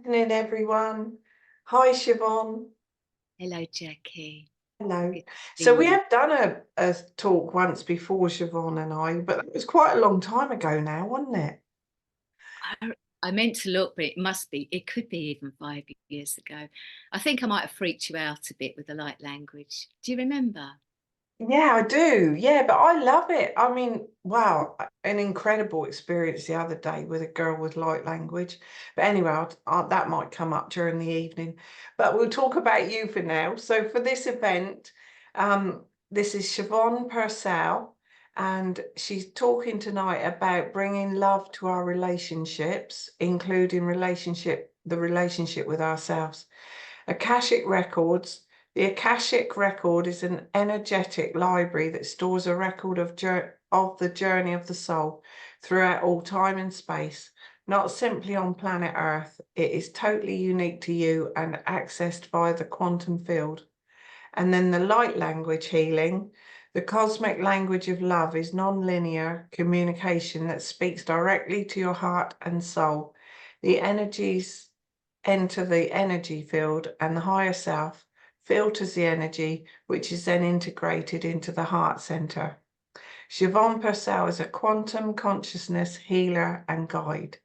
Evening, everyone. Hi, Siobhan. Hello, Jackie. Hello. Good to So we see have done a talk once before, Siobhan and I, but that was quite a long time ago now, wasn't it? you. I meant to look, but it could be even 5 years ago. I think I might have freaked you out a bit with the light language. Do you remember? Yeah, I do. Yeah, but I love it. I mean, wow, an incredible experience the other day with a girl with light language. But anyway, that might come up during the evening. But we'll talk about you for now. So for this event, this is Siobhan Purcell, and she's talking tonight about bringing love to our relationships, including the relationship with ourselves. Akashic Records. The Akashic Record is an energetic library that stores a record of the journey of the soul throughout all time and space, not simply on planet Earth. It is totally unique to you and accessed via the quantum field. And then the light language healing. The cosmic language of love is non-linear communication that speaks directly to your heart and soul. The energies enter the energy field, and the higher self filters the energy, which is then integrated into the heart center. Siobhan Purcell is a quantum consciousness healer and guide.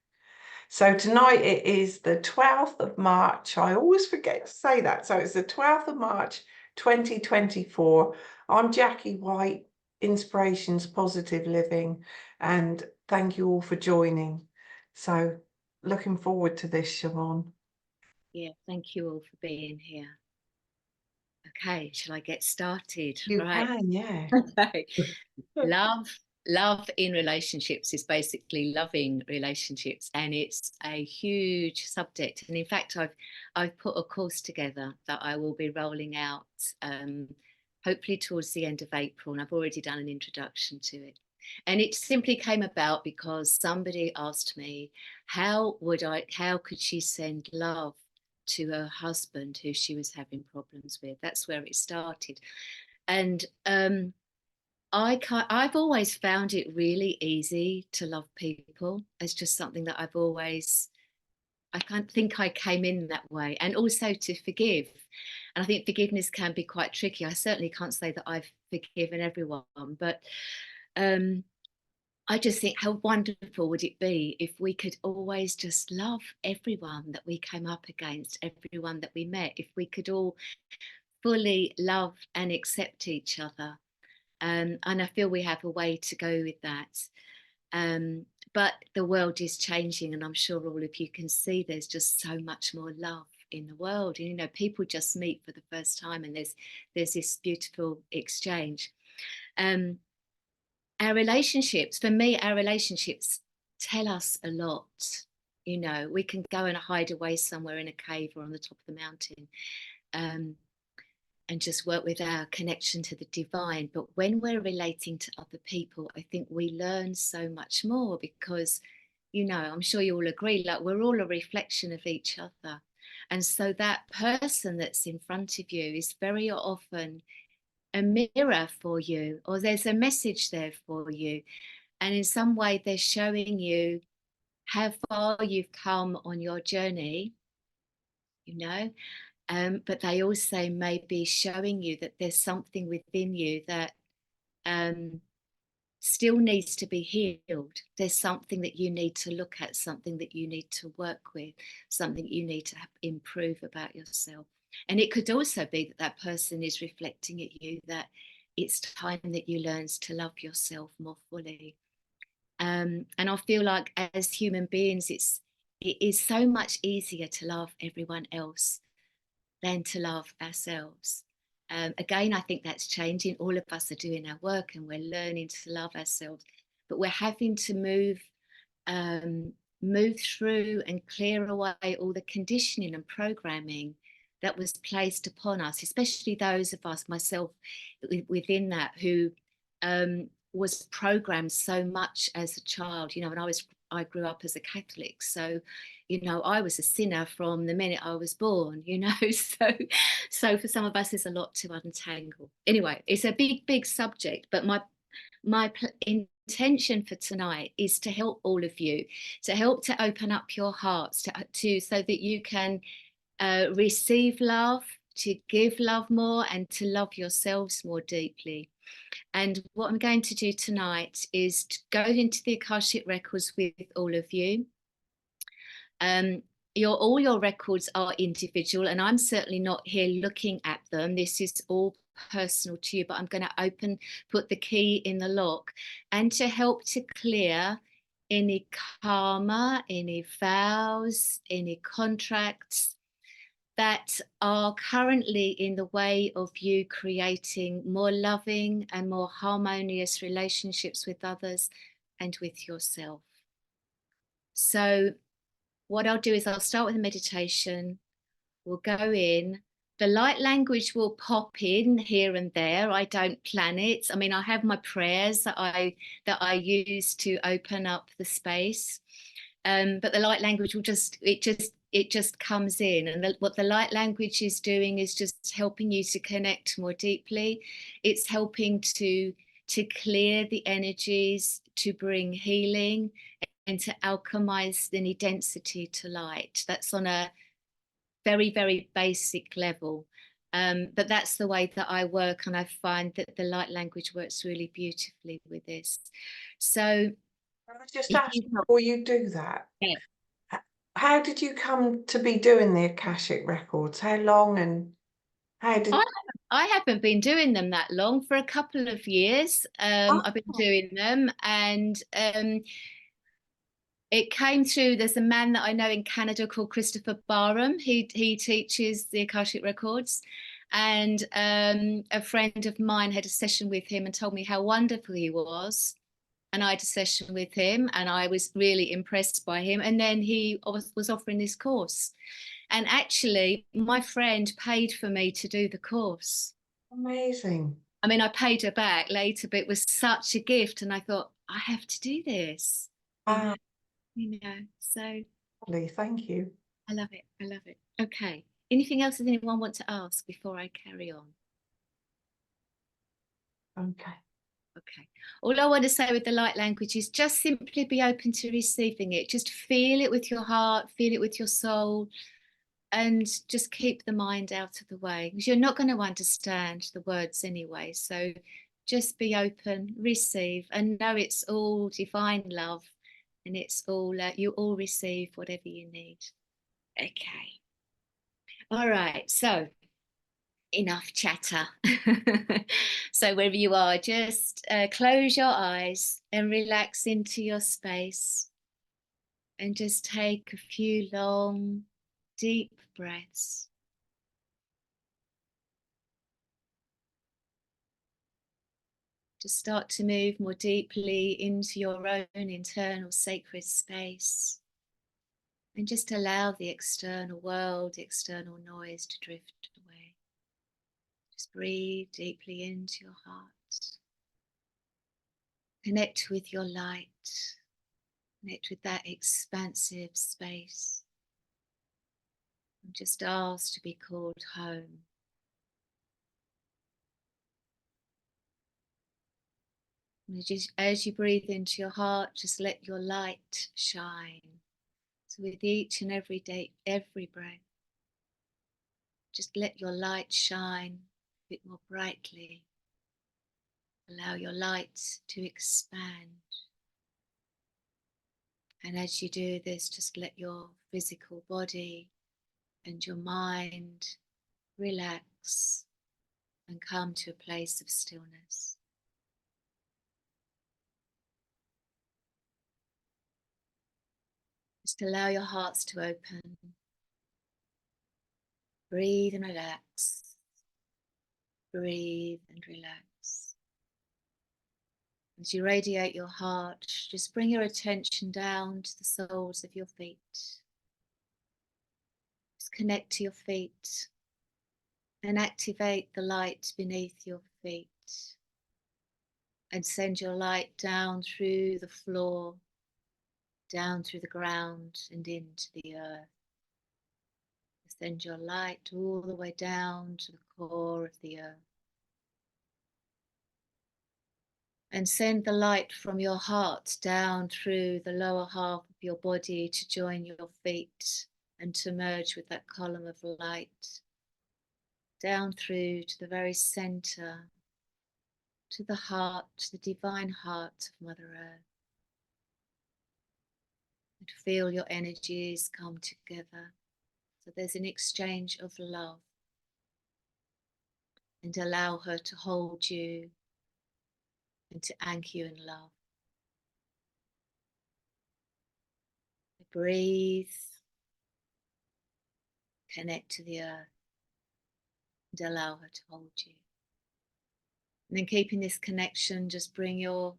So tonight it is the 12th of March. I always forget to say that. So it's the 12th of March, 2024. I'm Jackie White, Inspirations Positive Living, and thank you all for joining. So looking forward to this, Siobhan. Yeah, thank you all for being here. Okay, shall I get started? You Right. can, yeah. Okay. Love in relationships is basically loving relationships, and it's a huge subject. And in fact, I've put a course together that I will be rolling out hopefully towards the end of April, and I've already done an introduction to it. And it simply came about because somebody asked me, how could she send love to her husband who she was having problems with? That's where it started. And I've always found it really easy to love people. It's just something that I can't think I came in that way. And also to forgive. And I think forgiveness can be quite tricky. I certainly can't say that I've forgiven everyone, but I just think how wonderful would it be if we could always just love everyone that we came up against, everyone that we met, if we could all fully love and accept each other. And I feel we have a way to go with that. But the world is changing, and I'm sure all of you can see there's just so much more love in the world. And, you know, people just meet for the first time, and there's this beautiful exchange. Our relationships, for me, our relationships tell us a lot. You know, we can go and hide away somewhere in a cave or on the top of the mountain. And just work with our connection to the divine. But when we're relating to other people, I think we learn so much more because, you know, I'm sure you all agree, like we're all a reflection of each other. And so that person that's in front of you is very often a mirror for you, or there's a message there for you. And in some way, they're showing you how far you've come on your journey, you know, but they also may be showing you that there's something within you that still needs to be healed. There's something that you need to look at, something that you need to work with, something you need to improve about yourself. And it could also be that that person is reflecting at you that it's time that you learn to love yourself more fully. And I feel like as human beings, it is so much easier to love everyone else than to love ourselves. Again, I think that's changing. All of us are doing our work and we're learning to love ourselves, but we're having to move through and clear away all the conditioning and programming that was placed upon us, especially those of us, myself within that, who was programmed so much as a child. You know, when I grew up as a Catholic, so you know I was a sinner from the minute I was born. You know, so for some of us, there's a lot to untangle. Anyway, it's a big subject, but my intention for tonight is to help all of you, to help to open up your hearts to so that you can receive love, to give love more, and to love yourselves more deeply. And what I'm going to do tonight is to go into the Akashic records with all of you. All your records are individual, and I'm certainly not here looking at them. This is all personal to you, but I'm going to put the key in the lock, and to help to clear any karma, any vows, any contracts that are currently in the way of you creating more loving and more harmonious relationships with others and with yourself. So what I'll do is I'll start with a meditation. We'll go in. The light language will pop in here and there. I don't plan it. I mean, I have my prayers that I use to open up the space. But the light language will just comes in, and what the light language is doing is just helping you to connect more deeply. It's helping to clear the energies, to bring healing, and to alchemize any density to light. That's on a very, very basic level. But that's the way that I work, and I find that the light language works really beautifully with this. So I was just if asked you before you do that, yeah. how did you come to be doing the Akashic records? How long and how did... I haven't been doing them that long, for a couple of years. I've been Oh, doing them, and it came through. There's a man that I know in Canada called Christopher Barham. He teaches the Akashic records, and a friend of mine had a session with him and told me how wonderful he was. And I had a session with him, and I was really impressed by him. And then he was offering this course. And actually, my friend paid for me to do the course. amazing. I mean, I paid her back later, but it was such a gift. And I thought, I have to do this, Ah, So lovely. Thank you. I love it. I love it. Okay. Anything else does anyone want to ask before I carry on? Okay. Okay. All I want to say with the light language is just simply be open to receiving it. Just feel it with your heart, feel it with your soul, and just keep the mind out of the way, because you're not going to understand the words anyway. So just be open, receive, and know it's all divine love, and it's all you all receive whatever you need. Okay. All right. So enough chatter. So wherever you are, just close your eyes and relax into your space, and just take a few long, deep breaths. To start to move more deeply into your own internal sacred space, and just allow the external world, the external noise to drift away. Just breathe deeply into your heart. Connect with your light. Connect with that expansive space. And just ask to be called home. And just, as you breathe into your heart, just let your light shine. So with each and every day, every breath, just let your light shine a bit more brightly. Allow your light to expand. And as you do this, just let your physical body and your mind relax and come to a place of stillness. Just allow your hearts to open. Breathe and relax. Breathe and relax. As you radiate your heart, just bring your attention down to the soles of your feet. Just connect to your feet and activate the light beneath your feet. And send your light down through the floor, down through the ground and into the earth. Send your light all the way down to the core of the earth. And send the light from your heart down through the lower half of your body to join your feet and to merge with that column of light. Down through to the very center, to the heart, to the divine heart of Mother Earth. And feel your energies come together. So there's an exchange of love. And allow her to hold you and to anchor you in love. Breathe, connect to the earth, and allow her to hold you. And then keeping this connection, just bring your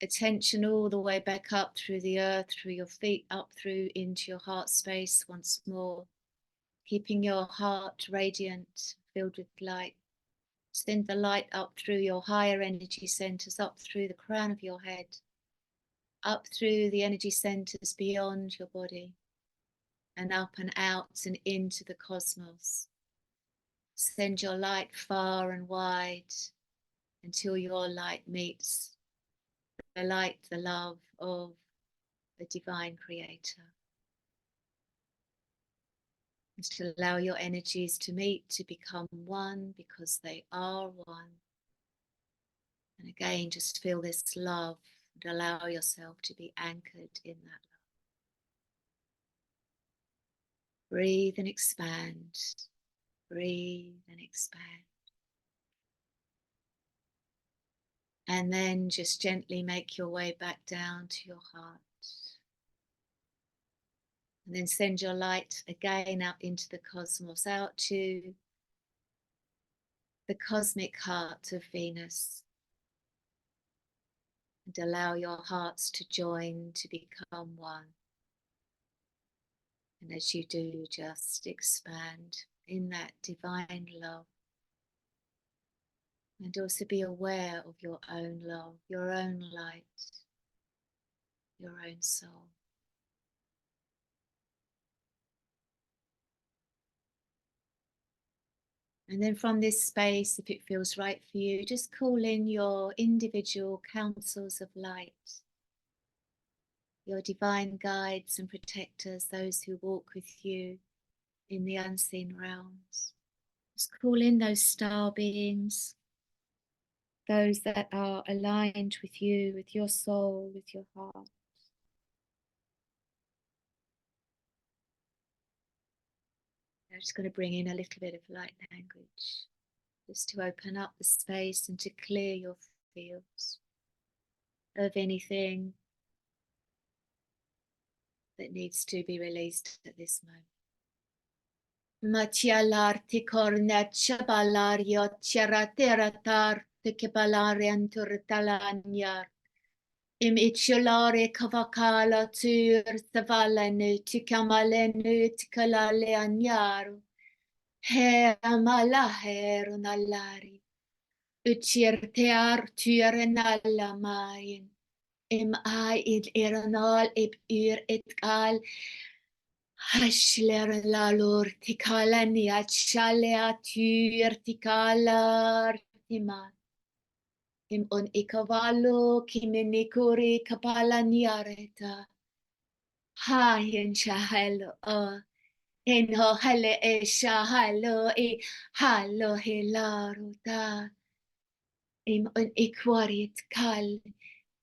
attention all the way back up through the earth, through your feet, up through into your heart space once more. Keeping your heart radiant, filled with light. Send the light up through your higher energy centers, up through the crown of your head, up through the energy centers beyond your body, and up and out and into the cosmos. Send your light far and wide until your light meets the light, the love of the divine creator. And to allow your energies to meet, to become one, because they are one. And again, just feel this love and allow yourself to be anchored in that love. Breathe and expand. Breathe and expand. And then just gently make your way back down to your heart. And then send your light again out into the cosmos, out to the cosmic heart of Venus. And allow your hearts to join, to become one. And as you do, just expand in that divine love. And also be aware of your own love, your own light, your own soul. And then from this space, if it feels right for you, just call in your individual councils of light, your divine guides and protectors, those who walk with you in the unseen realms. Just call in those star beings, those that are aligned with you, with your soul, with your heart. I'm just going to bring in a little bit of light language, just to open up the space and to clear your fields of anything that needs to be released at this moment. Machialarti cornet shabalar teratar te kebalarian turtalanyar. Im itcholare kavakala tur tavalenu tikamalenu tikalaleanyar. Her malaher nalari. Utjertear tyrenalla main. Im ai id eranal ib et gal. Hashler lalor tikalani achalea tyr tikalar timat. Im on ikavalo kimenikuri kapalaniareta. Hayen shahalo en ho hale e shahalo e halo helaruta. Im on ikwarit kal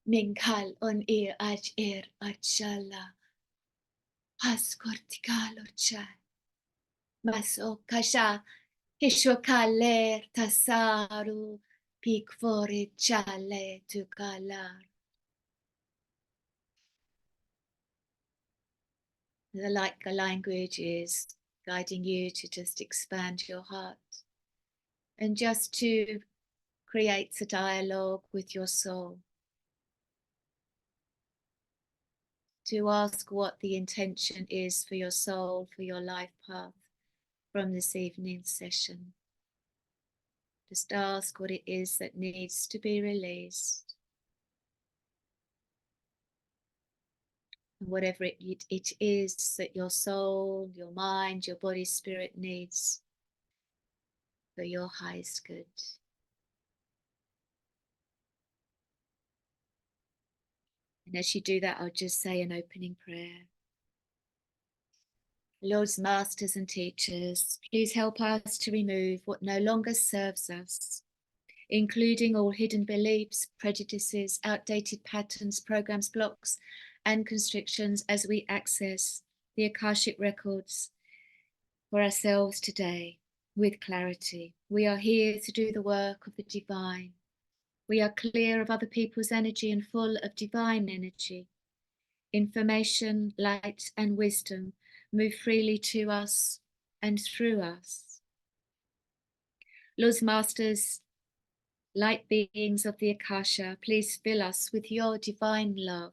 min kal on aj achala. Haskortikalo cha. Maso kasha hishokaler tasaru pikforit chale tukalar. The light language is guiding you to just expand your heart and just to create a dialogue with your soul, to ask what the intention is for your soul, for your life path from this evening's session. Just ask what it is that needs to be released. And whatever it is that your soul, your mind, your body, spirit needs for your highest good. And as you do that, I'll just say an opening prayer. Lords, masters, and teachers, please help us to remove what no longer serves us, including all hidden beliefs, prejudices, outdated patterns, programs, blocks, and constrictions as we access the Akashic records for ourselves today with clarity. We are here to do the work of the divine. We are clear of other people's energy and full of divine energy. Information, light, and wisdom move freely to us and through us. Lords, masters, light beings of the Akasha, please fill us with your divine love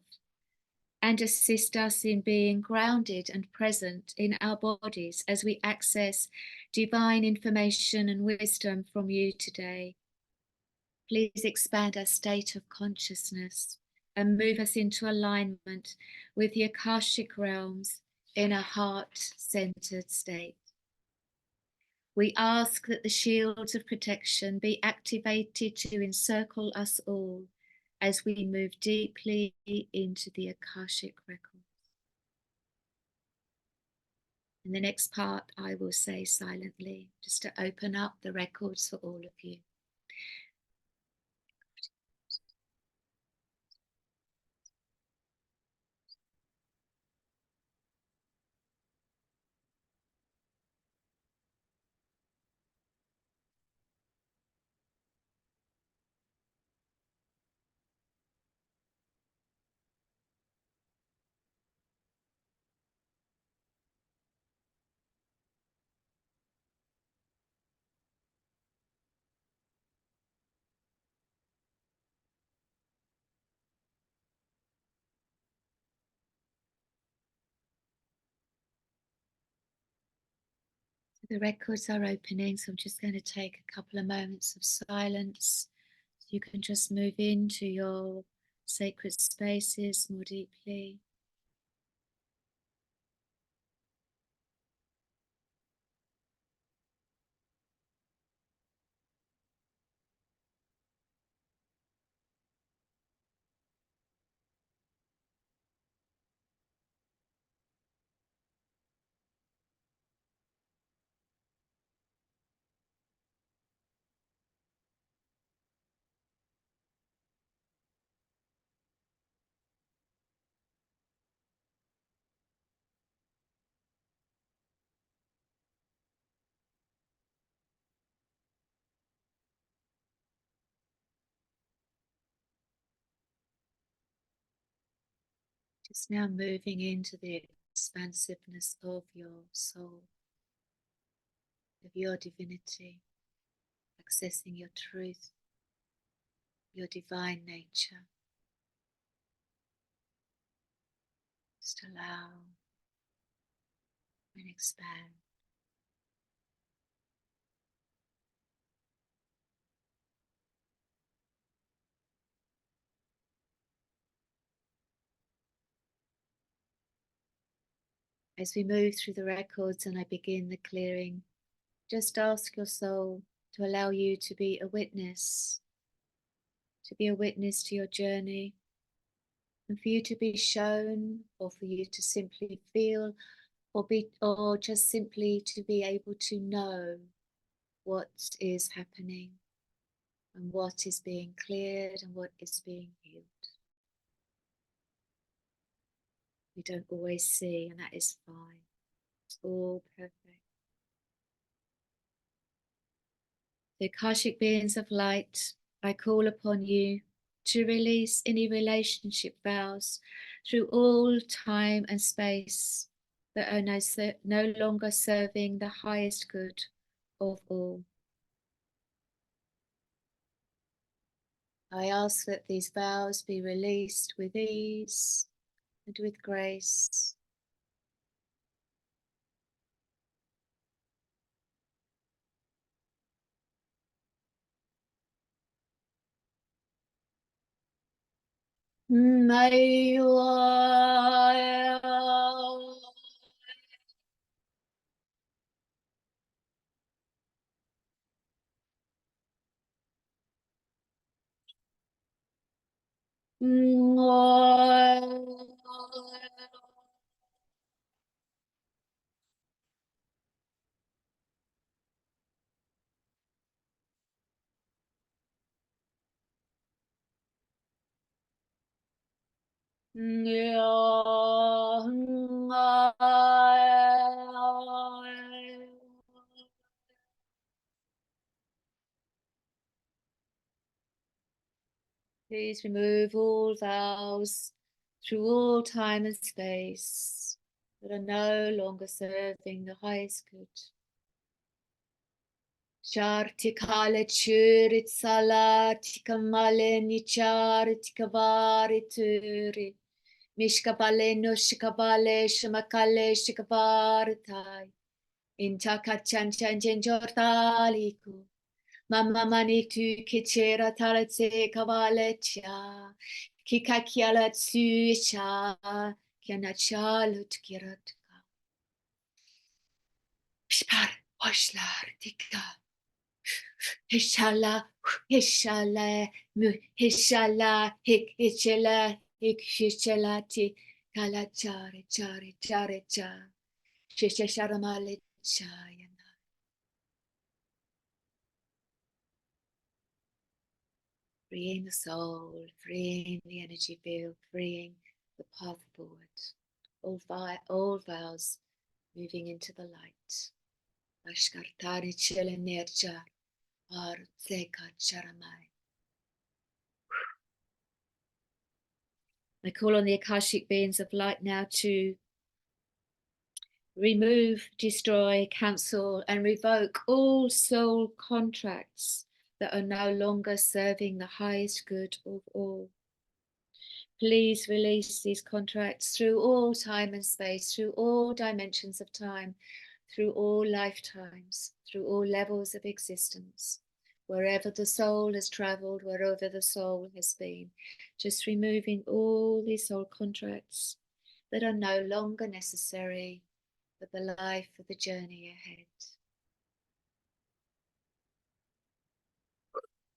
and assist us in being grounded and present in our bodies as we access divine information and wisdom from you today. Please expand our state of consciousness and move us into alignment with the Akashic realms in a heart-centered state. We ask that the shields of protection be activated to encircle us all as we move deeply into the Akashic records. In the next part, I will say silently, just to open up the records for all of you. The records are opening, so I'm just going to take a couple of moments of silence. So you can just move into your sacred spaces more deeply. Just now moving into the expansiveness of your soul, of your divinity, accessing your truth, your divine nature. Just allow and expand. As we move through the records and I begin the clearing, just ask your soul to allow you to be a witness to your journey, and for you to be shown, or for you to simply feel, or just simply to be able to know what is happening and what is being cleared and what is being healed. We don't always see, and that is fine. It's all perfect. The Akashic beings of light, I call upon you to release any relationship vows through all time and space that are no longer serving the highest good of all. I ask that these vows be released with ease and with grace. May Please remove all vowels through all time and space that are no longer serving the highest good. Shartikale churit salatika male nichar tikavari turi. Mishkabale no shikabale shamakale shikavartai. Intakachan chanchen jortaliku. Mamma mani tu kichera talatse kavalecha. Kikakiala tsucha. Kianachalut kiratka. Pishpar hoshlar tika. Hishala, hishala, hishala, hichala, hichalati, kalachari, chari, chari, cha, shishasharamale, chayana. Freeing the soul, freeing the energy field, freeing the path forward. All vows moving into the light. Ashkartari chilenerja, arzeka charamai. I call on the Akashic beings of light now to remove, destroy, cancel, and revoke all soul contracts that are no longer serving the highest good of all. Please release these contracts through all time and space, through all dimensions of time, through all lifetimes, through all levels of existence. Wherever the soul has traveled, wherever the soul has been, just removing all these soul contracts that are no longer necessary for the life of the journey ahead.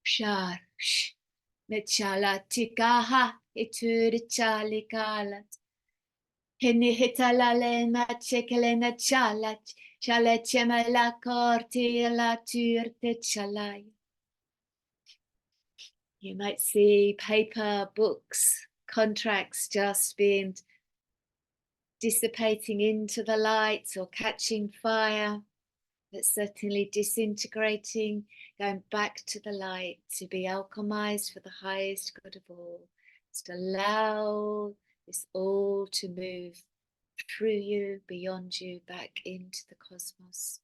Shar, Mechala tikaha, iturichalikalat. Hini hitalale machekelena chalat, chalechemela corti la turte chalai. You might see paper, books, contracts just being dissipating into the light or catching fire, but certainly disintegrating, going back to the light to be alchemized for the highest good of all. Just allow this all to move through you, beyond you, back into the cosmos.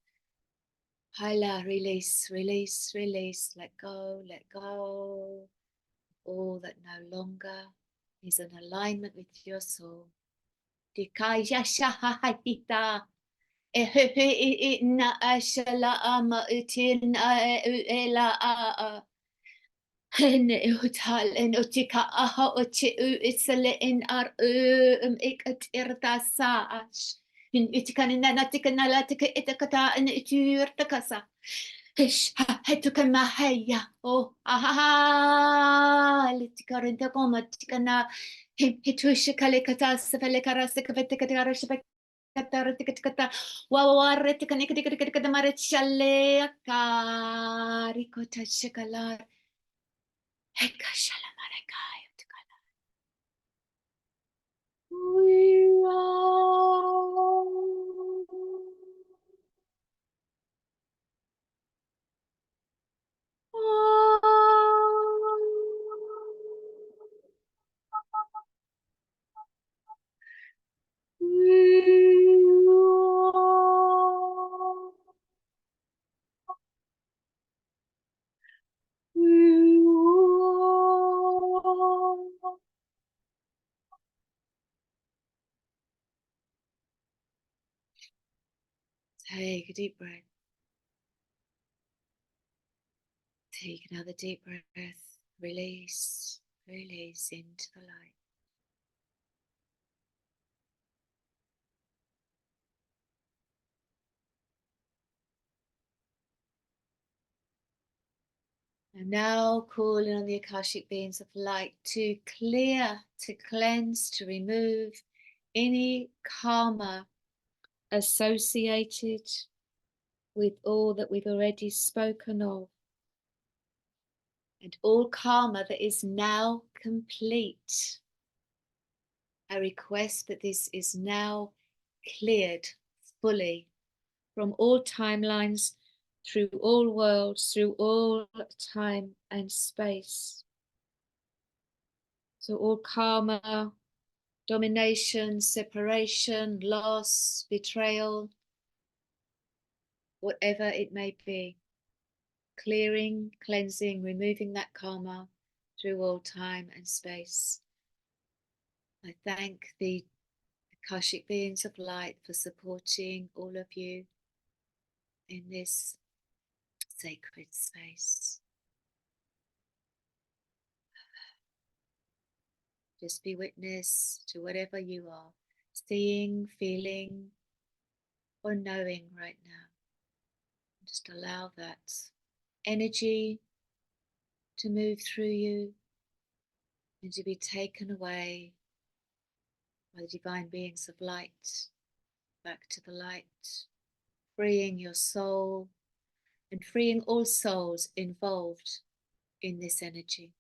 Haila, release, release, release, let go, let go. All that no longer is in alignment with your soul. Dikaya shahahita. Na ashala ama utin ela a. En utal en utika aha uchi isale en ar ikat irta saach. In itikan nanatika nalatika itakata en itur takasa. Hish hetuka mahaya. Oh aha litikarinta koma tikana. Hitusha kalikata safale karasika vetikata kata wawarre tikanikitikata marichale akari kota shikalar. Hekashala marekaya tikala. We Take a deep breath. Take another deep breath. Release, release into the light. And now calling on the Akashic beings of light to clear, to cleanse, to remove any karma associated with all that we've already spoken of, and all karma that is now complete. I request that this is now cleared fully from all timelines, through all worlds, through all time and space. So all karma, domination, separation, loss, betrayal, whatever it may be, clearing, cleansing, removing that karma through all time and space. I thank the Akashic beings of light for supporting all of you in this sacred space. Just be witness to whatever you are seeing, feeling, or knowing right now. Just allow that energy to move through you and to be taken away by the divine beings of light, back to the light, freeing your soul and freeing all souls involved in this energy.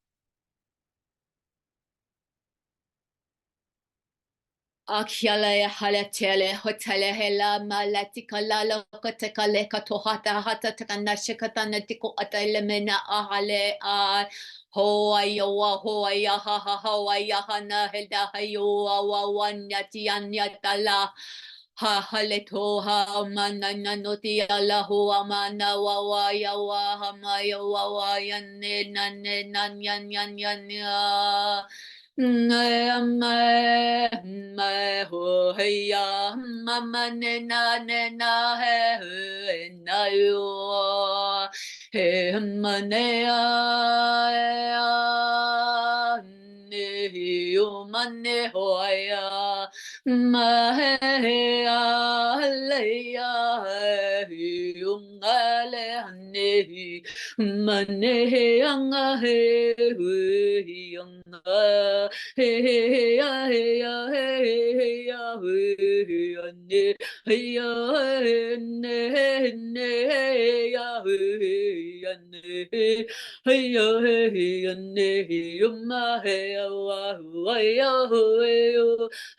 Akiale haletele hotele hela malatika lalo kotekale katohata hata takana shikatana tiko atele mena ahale a ho ya ha ya hana helda hayo wa wanyati anyatala ha haleto ha manana noti ala ho amana wa ya wa hama ya wa ya ne na ne nan yan yan yan ya me ho hey ya mama ne na he na yo he ma ne ya ne yo ma ne ho ya ma he ya le ya he yo le ne ma ne ya he ya hey hey ya hey ya hey ya hey ya ne hey ya ne ne hey ya hey ya ne hey ya hey ya ne yuma hey ya wa ya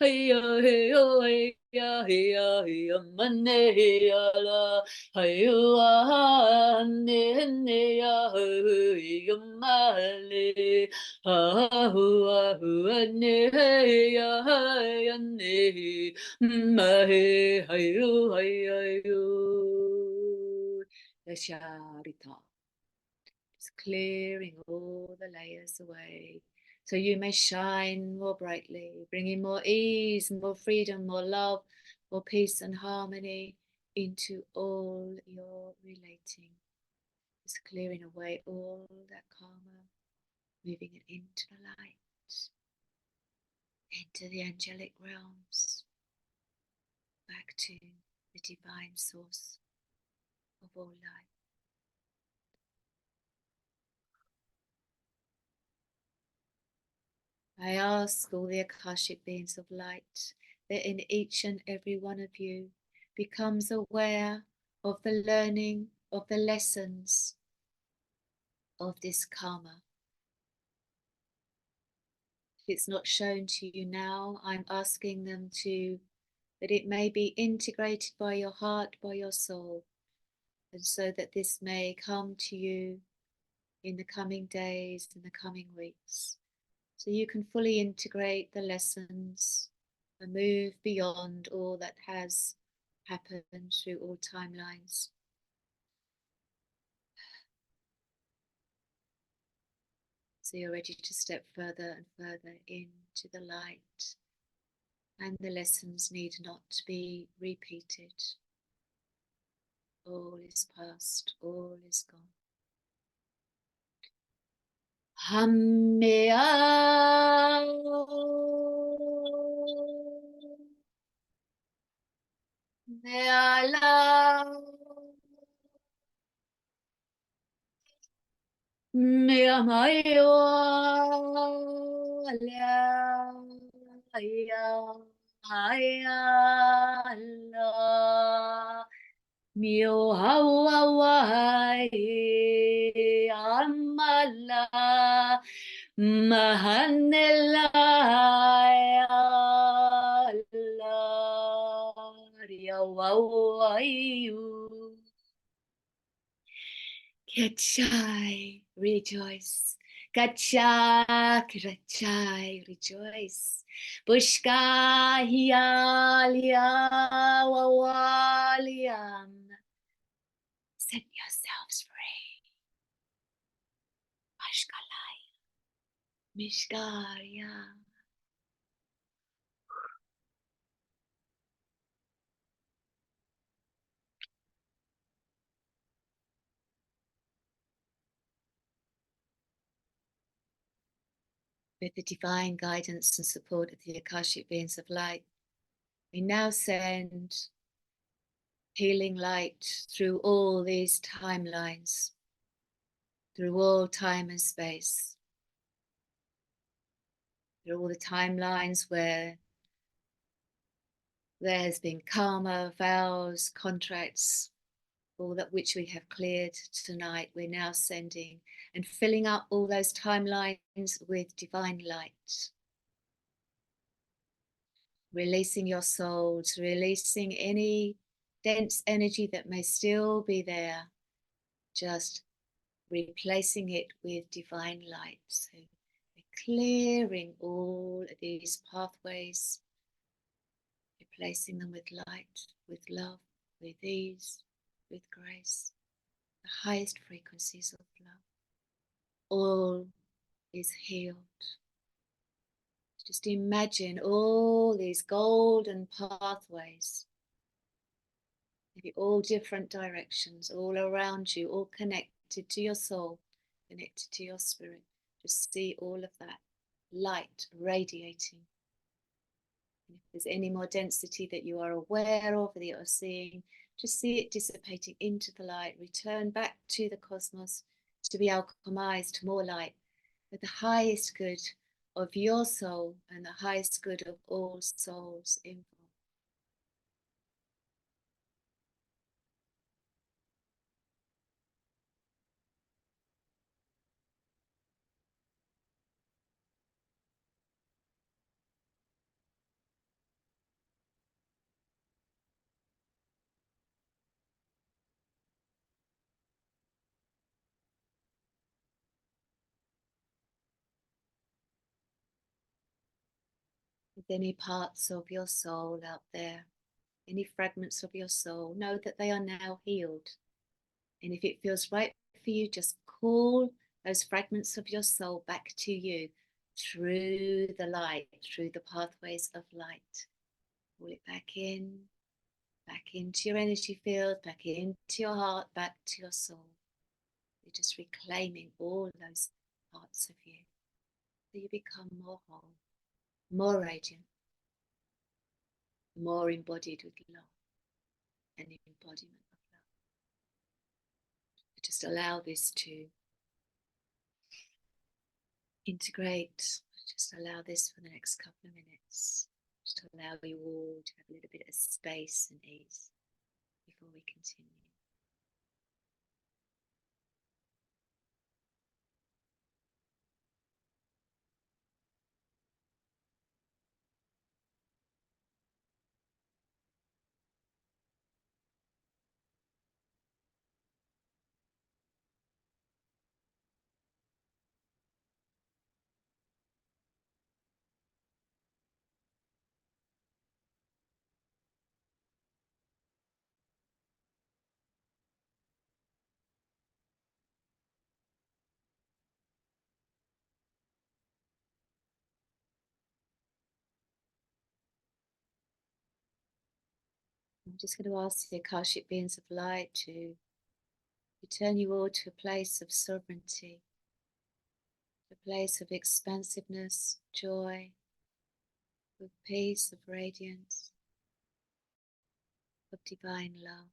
hey ya hey ya hey ya hey ya mane ya la hey ya ne ne ya hey yuma le ahu ahu ne ya ne ma he hayu hayu Dasharita. Just clearing all the layers away so you may shine more brightly, bringing more ease, more freedom, more love, more peace and harmony into all your relating. Just clearing away all that karma, moving it into the light, into the angelic realms, back to the divine source of all life. I ask all the Akashic beings of light that in each and every one of you becomes aware of the learning of the lessons of this karma. If it's not shown to you now, I'm asking them to, that it may be integrated by your heart, by your soul, and so that this may come to you in the coming days, in the coming weeks, so you can fully integrate the lessons and move beyond all that has happened through all timelines. So you're ready to step further and further into the light, and the lessons need not be repeated. All is past, all is gone. Hammea Meala Meamayo Alaya Allah, Mio Hawaii, Amala, Mahanela, Allah, Yawawayu. Kachai, rejoice. Kachak, rachai, rejoice. Bushka, hialia, wawaliam. Set yourselves free. Mashkalai, mishkaria. With the divine guidance and support of the Akashic beings of light, we now send healing light through all these timelines, through all time and space, through all the timelines where there has been karma, vows, contracts, all that which we have cleared tonight. We're now sending and filling up all those timelines with divine light. Releasing your souls, releasing any dense energy that may still be there, just replacing it with divine light. So we're clearing all of these pathways, replacing them with light, with love, with ease, with grace, the highest frequencies of love. All is healed. Just imagine all these golden pathways, maybe all different directions, all around you, all connected to your soul, connected to your spirit. Just see all of that light radiating. And if there's any more density that you are aware of, that you're seeing, just see it dissipating into the light, return back to the cosmos to be alchemized to more light, with the highest good of your soul and the highest good of all souls involved. With any parts of your soul out there, any fragments of your soul, know that they are now healed. And if it feels right for you, just call those fragments of your soul back to you through the light, through the pathways of light. Call it back into your energy field, back into your heart, back to your soul. You're just reclaiming all those parts of you, so you become more whole, more radiant, more embodied with love, an embodiment of love. Just allow this to integrate. Just allow this for the next couple of minutes. Just allow you all to have a little bit of space and ease before we continue. I'm just going to ask the Akashic beings of light to return you all to a place of sovereignty, a place of expansiveness, joy, of peace, of radiance, of divine love.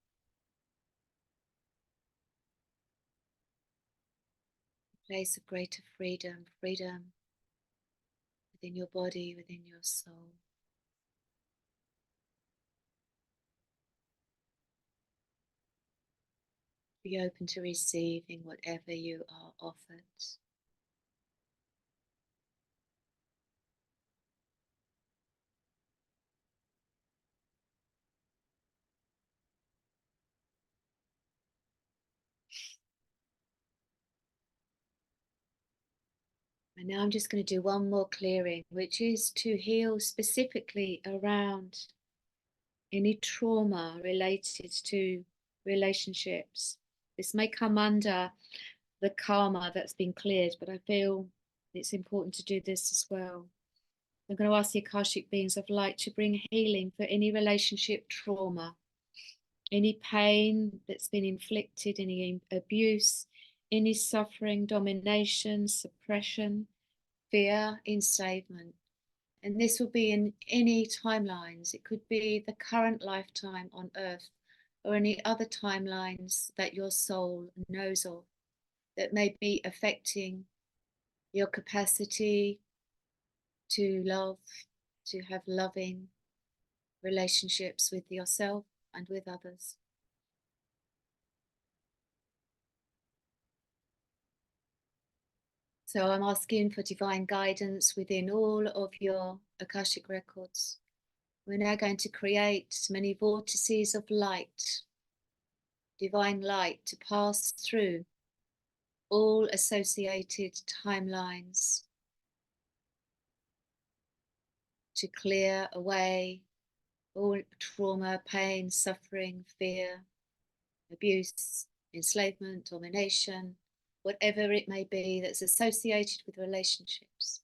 A place of greater freedom, freedom within your body, within your soul. Be open to receiving whatever you are offered. And now I'm just going to do one more clearing, which is to heal specifically around any trauma related to relationships. This may come under the karma that's been cleared, but I feel it's important to do this as well. I'm going to ask the Akashic beings of light to bring healing for any relationship trauma, any pain that's been inflicted, any abuse, any suffering, domination, suppression, fear, enslavement. And this will be in any timelines. It could be the current lifetime on earth or any other timelines that your soul knows of that may be affecting your capacity to love, to have loving relationships with yourself and with others. So I'm asking for divine guidance within all of your Akashic records. We're now going to create many vortices of light, divine light, to pass through all associated timelines, to clear away all trauma, pain, suffering, fear, abuse, enslavement, domination, whatever it may be that's associated with relationships.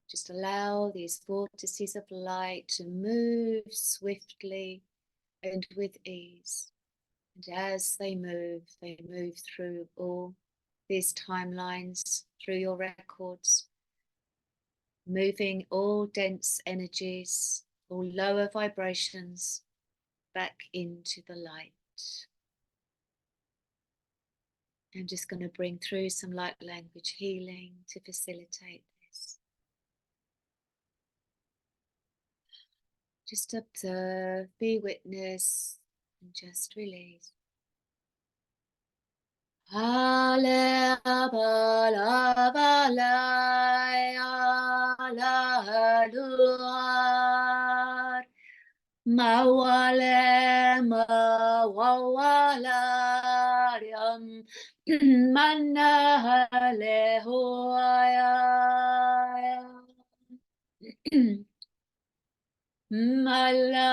Just allow these vortices of light to move swiftly and with ease. And as they move through all these timelines, through your records, moving all dense energies, all lower vibrations back into the light. I'm just going to bring through some light language healing to facilitate this. Just observe, be witness, and just release. Ale abala balai ala luar mawale mawala yam manale huaya Malaya,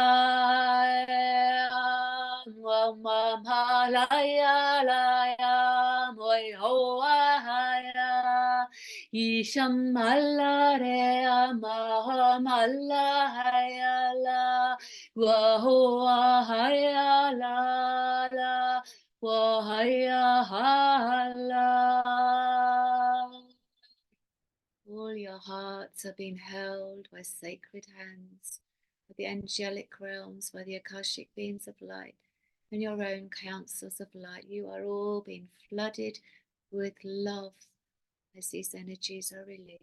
Malaya, Laya, Moi Hoahaya, Isham Malarea, Mahamalaya, La, Wahoahaya, La, La, Wahaya, Hala. All your hearts are being held by sacred hands, by the angelic realms, by the Akashic beings of light, and your own councils of light. You are all being flooded with love as these energies are released.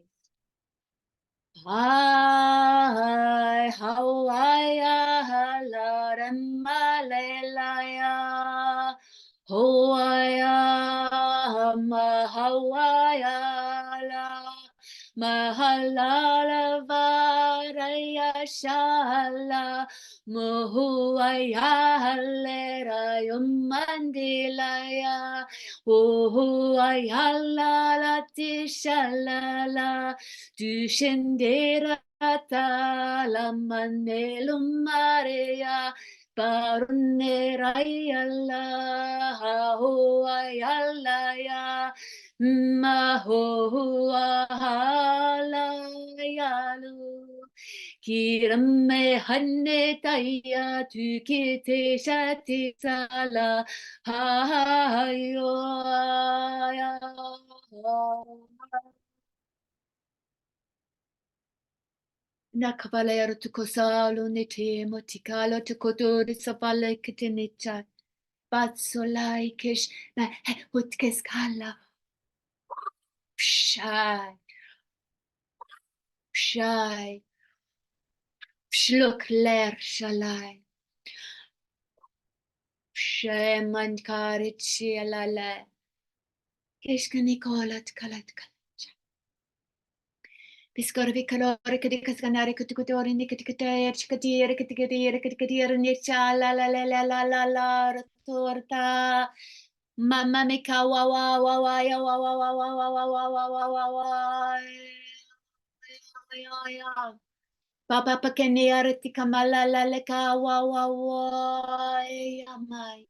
Hi, Hawaii, Halarammalelaya, Hawaii, Hawaii, Mahalala Varaya Shala Muhuaya Halera Yumandilaya Uhuaya Lati Shalala Dushendera Tala Manelum Maria Parunerayala Hahuayalaya Mahohalayalu Kirame Hanne Taya Tukite Shati Sala Hayo Nakavalero tukosalo nitimo tikalo tukodori savale kitinicha batsolai kish na utkeskala shy shy shluk ler shalai Shaman Karichi Alala. Kishkanikolat Kalat Kalcha. Piscorvi calore che di cascanare che tutori nicaticater, cicatir, caticatir, nicciala la la la la la la torta. Mamma mia, wa wa wa wa ya wa wa wa wa wa wa wa wa wa wa wa. Papa pakeniarti kamala la le ka wa wa wa ya mai.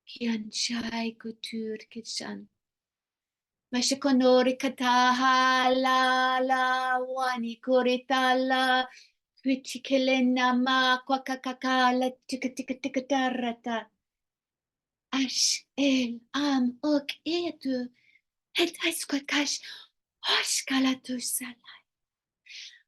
Kian chai kutur kitchan. Mashikonori kataha la la wani kuritala kwichikelena ma kwakakakala tikatikatarata ash el am ok edu het aiskakash hosh kalatusala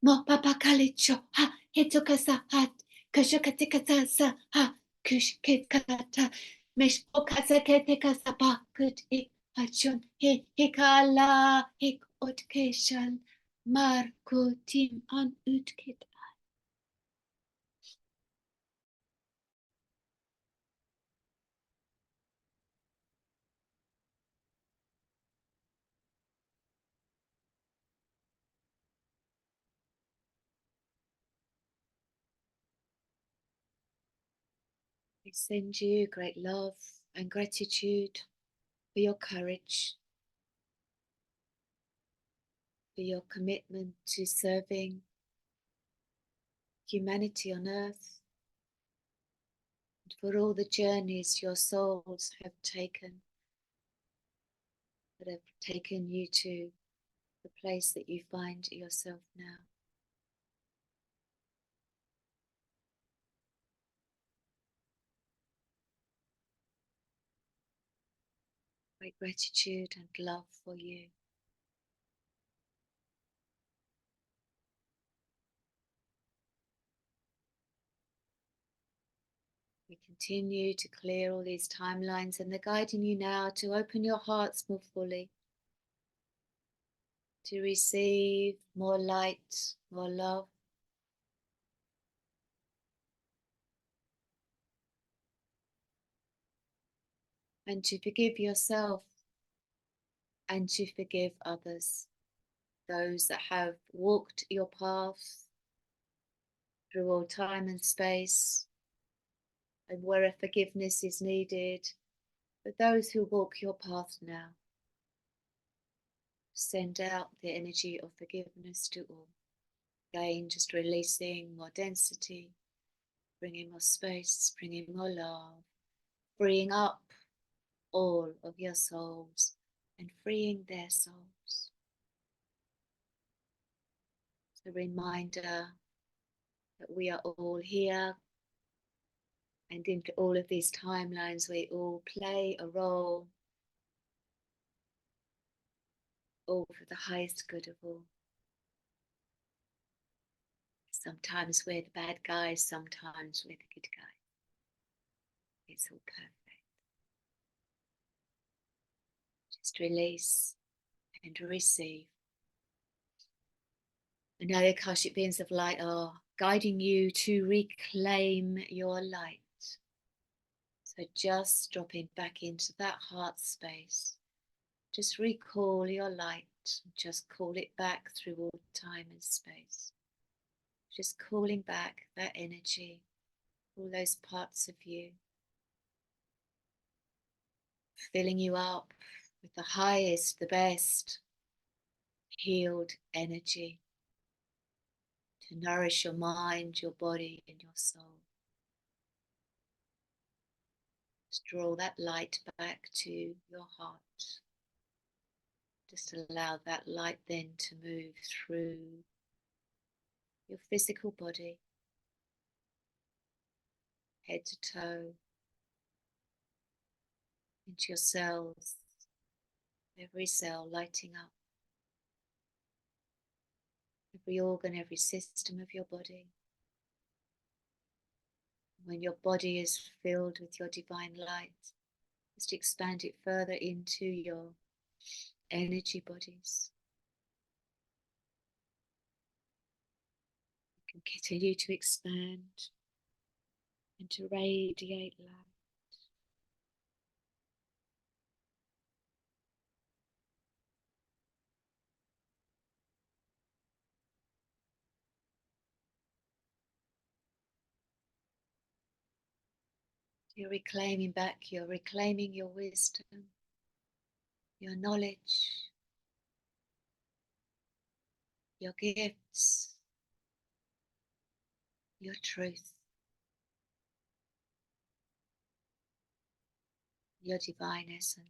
mo papa kalicho ha hetokasa hat kashukatikata sa ha kushkekata mesh okasa ketekasa pa kut ik Hachon hikala hik otkeshan marko tim an utket. I send you great love and gratitude for your courage, for your commitment to serving humanity on earth, and for all the journeys your souls have taken that have taken you to the place that you find yourself now. Great gratitude and love for you. We continue to clear all these timelines, and they're guiding you now to open your hearts more fully, to receive more light, more love, and to forgive yourself and to forgive others, those that have walked your path through all time and space, and where forgiveness is needed, but those who walk your path now. Send out the energy of forgiveness to all. Again, just releasing more density, bringing more space, bringing more love, freeing up all of your souls and freeing their souls. It's a reminder that we are all here, and into all of these timelines we all play a role, all for the highest good of all. Sometimes we're the bad guys, sometimes we're the good guys. It's all perfect. Just release and receive. And now the Akashic beings of light are guiding you to reclaim your light. So just dropping back into that heart space. Just recall your light. Just call it back through all time and space. Just calling back that energy, all those parts of you. Filling you up with the highest, the best healed energy to nourish your mind, your body, and your soul. Just draw that light back to your heart. Just allow that light then to move through your physical body, head to toe, into your cells, every cell lighting up, every organ, every system of your body. When your body is filled with your divine light, just expand it further into your energy bodies. You can continue to expand and to radiate light. You're reclaiming back, you're reclaiming your wisdom, your knowledge, your gifts, your truth, your divine essence.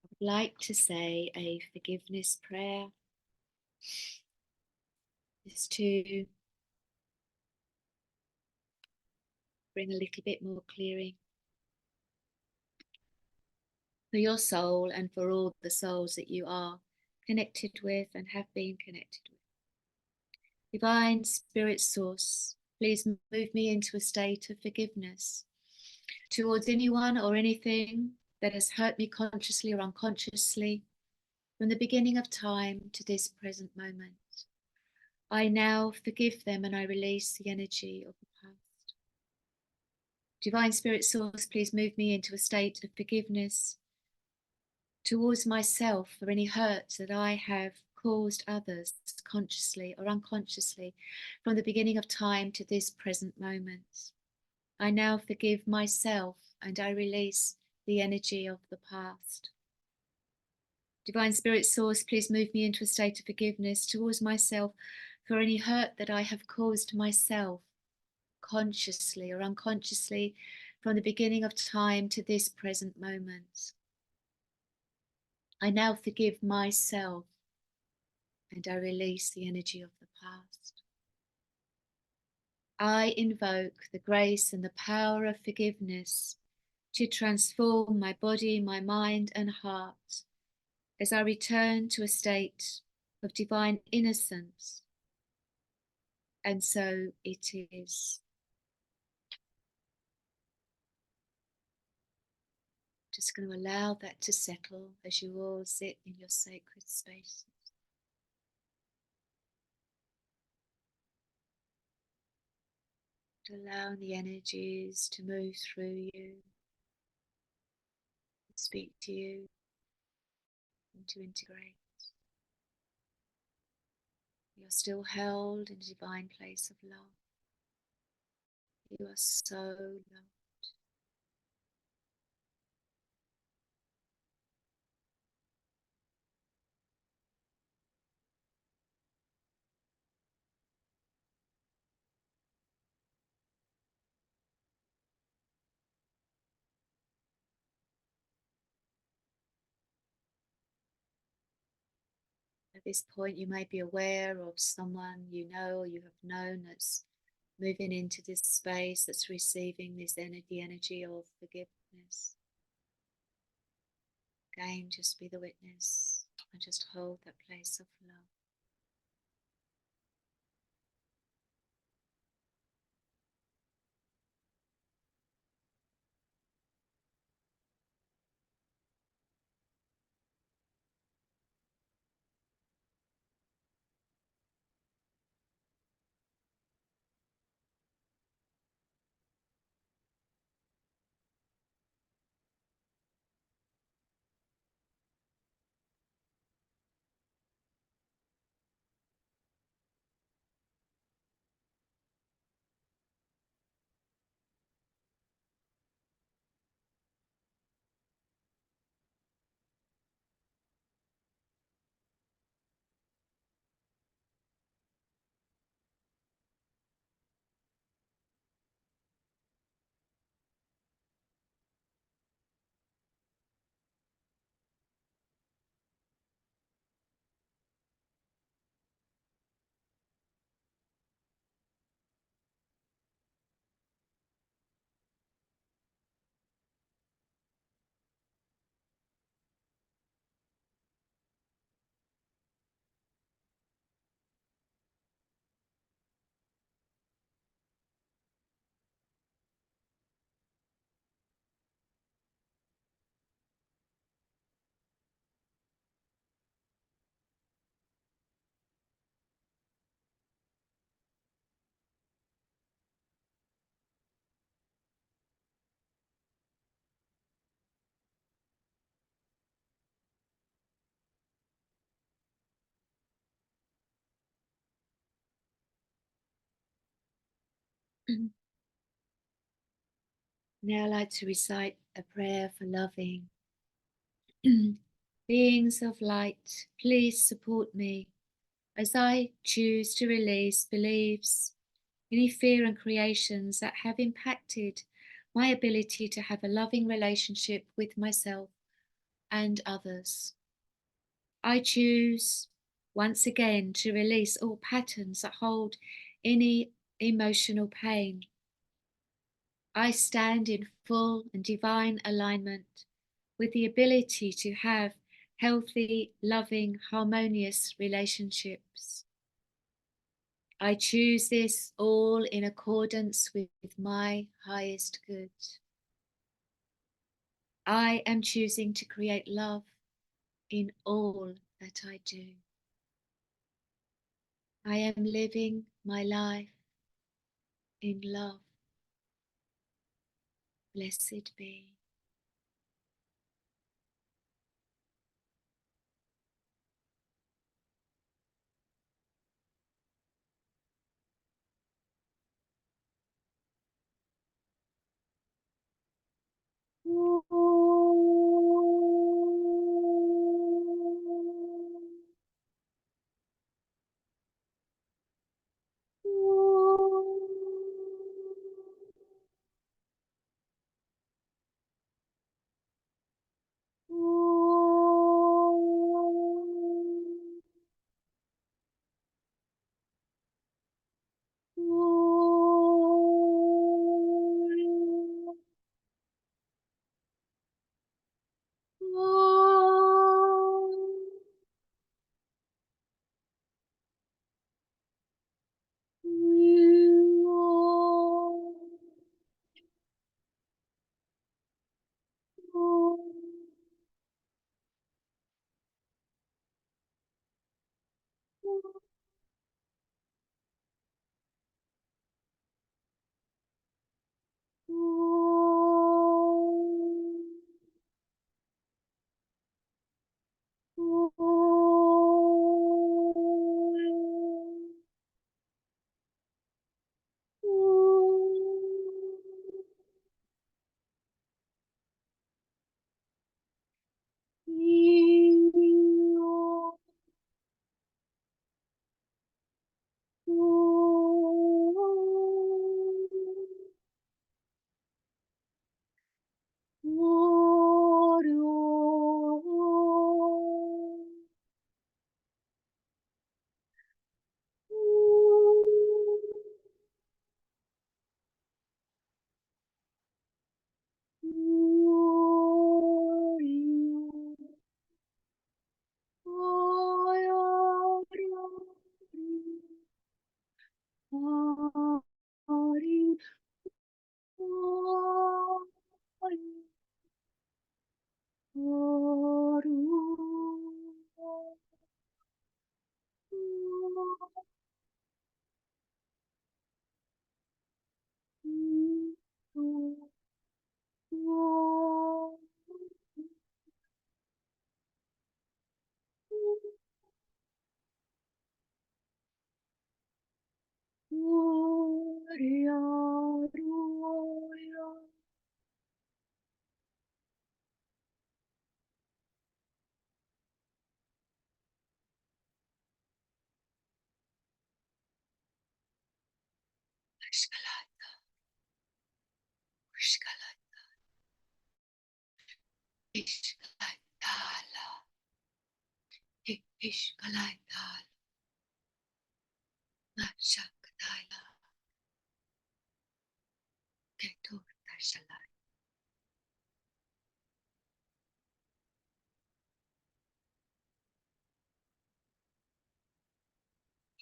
I would like to say a forgiveness prayer, just to bring a little bit more clearing for your soul and for all the souls that you are connected with and have been connected with. Divine Spirit Source, please move me into a state of forgiveness towards anyone or anything that has hurt me consciously or unconsciously from the beginning of time to this present moment. I now forgive them and I release the energy of the past. Divine Spirit Source, please move me into a state of forgiveness towards myself for any hurt that I have caused others consciously or unconsciously from the beginning of time to this present moment. I now forgive myself and I release the energy of the past. Divine Spirit Source, please move me into a state of forgiveness towards myself for any hurt that I have caused myself consciously or unconsciously from the beginning of time to this present moment. I now forgive myself and I release the energy of the past. I invoke the grace and the power of forgiveness to transform my body, my mind, and heart as I return to a state of divine innocence. And so it is. Just going to allow that to settle as you all sit in your sacred spaces. Allow the energies to move through you, speak to you, and to integrate. You're still held in a divine place of love. You are so loved. At this point, you may be aware of someone you know or you have known that's moving into this space, that's receiving this energy of forgiveness. Again, just be the witness and just hold that place of love. Now I'd like to recite a prayer for loving. Beings of light, please support me as I choose to release beliefs, any fear and creations that have impacted my ability to have a loving relationship with myself and others. I choose once again to release all patterns that hold any emotional pain. I stand in full and divine alignment with the ability to have healthy, loving, harmonious relationships. I choose this all in accordance with my highest good. I am choosing to create love in all that I do. I am living my life in love. Blessed be.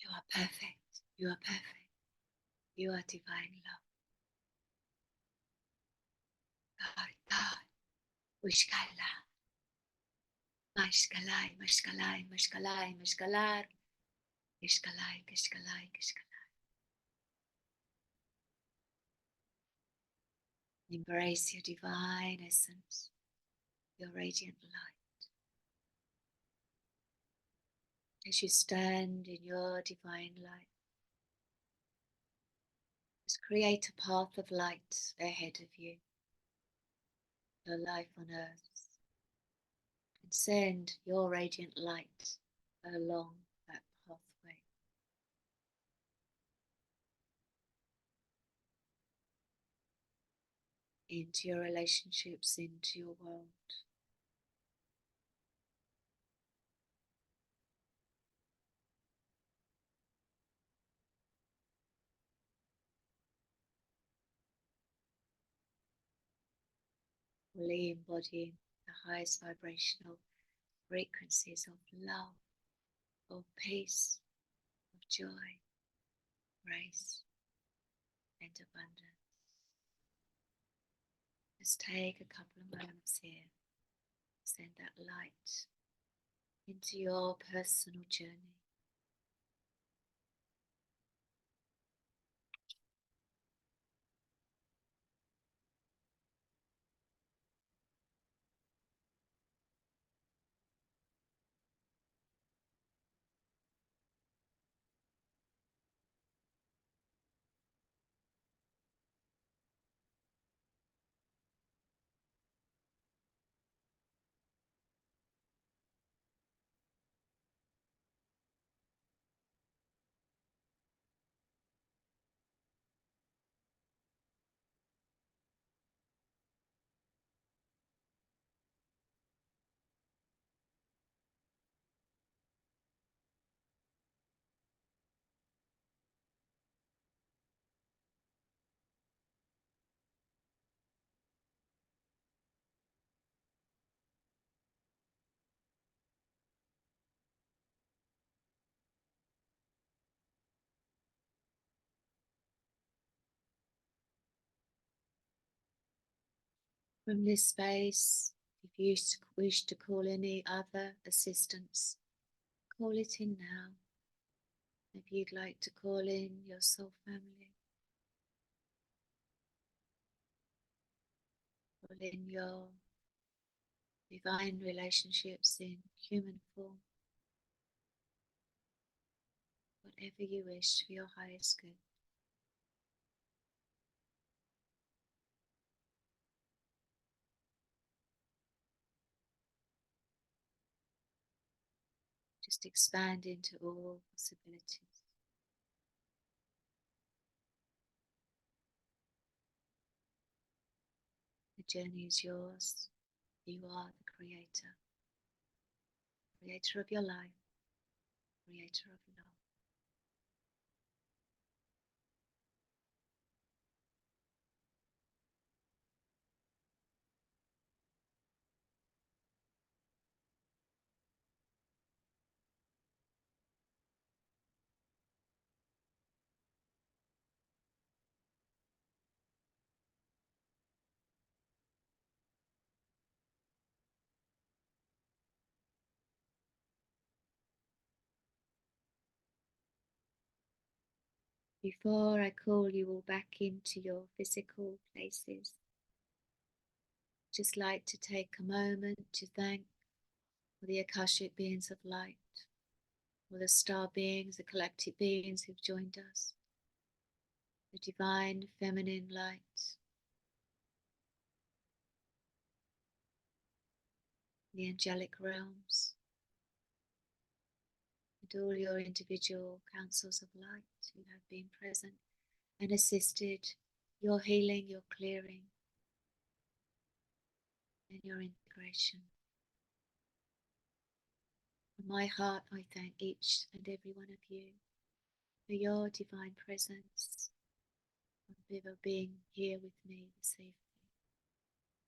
You are perfect. You are perfect. You are divine love. Wishkala. Mashkalai, mashkalai, mashkalai, mashkalar. Ishkalai, kishkalai, kishkalai. Embrace your divine essence, your radiant light. As you stand in your divine light, Just create a path of light ahead of you, your life on earth, and send your radiant light along that pathway. Into your relationships, into your world. Fully embodying the highest vibrational frequencies of love, of peace, of joy, grace, and abundance. Just take a couple of moments here. Send that light into your personal journey. From this space, if you wish to call any other assistance, call it in now. If you'd like to call in your soul family, call in your divine relationships in human form, whatever you wish for your highest good. Just expand into all possibilities. The journey is yours. You are the creator of your life, creator of love. Before I call you all back into your physical places, just like to take a moment to thank the Akashic beings of light, or the star beings, the galactic beings who've joined us, the divine feminine light, the angelic realms, and all your individual councils of light who have been present and assisted your healing, your clearing, and your integration. From my heart, I thank each and every one of you for your divine presence and for being here with me this evening.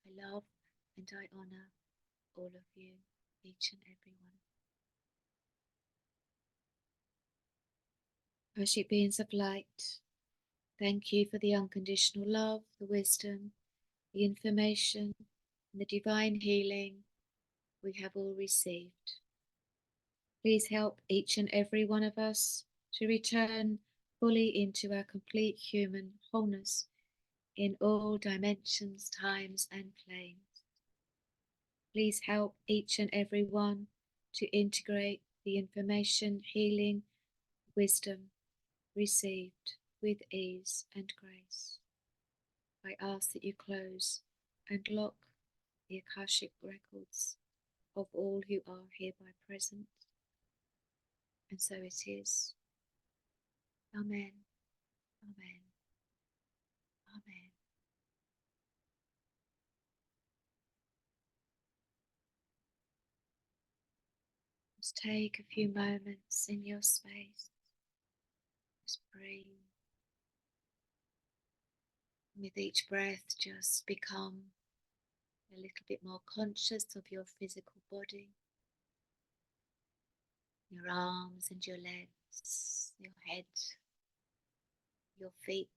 I love and I honor all of you, each and every one. Worship beings of light, thank you for the unconditional love, the wisdom, the information, and the divine healing we have all received. Please help each and every one of us to return fully into our complete human wholeness in all dimensions, times, and planes. Please help each and every one to integrate the information, healing, wisdom received with ease and grace. I ask that you close and lock the Akashic records of all who are hereby present. And so it is. Amen. Amen. Amen. Just take a few moments in your space. Just breathe. With each breath, just become a little bit more conscious of your physical body, your arms and your legs, your head, your feet,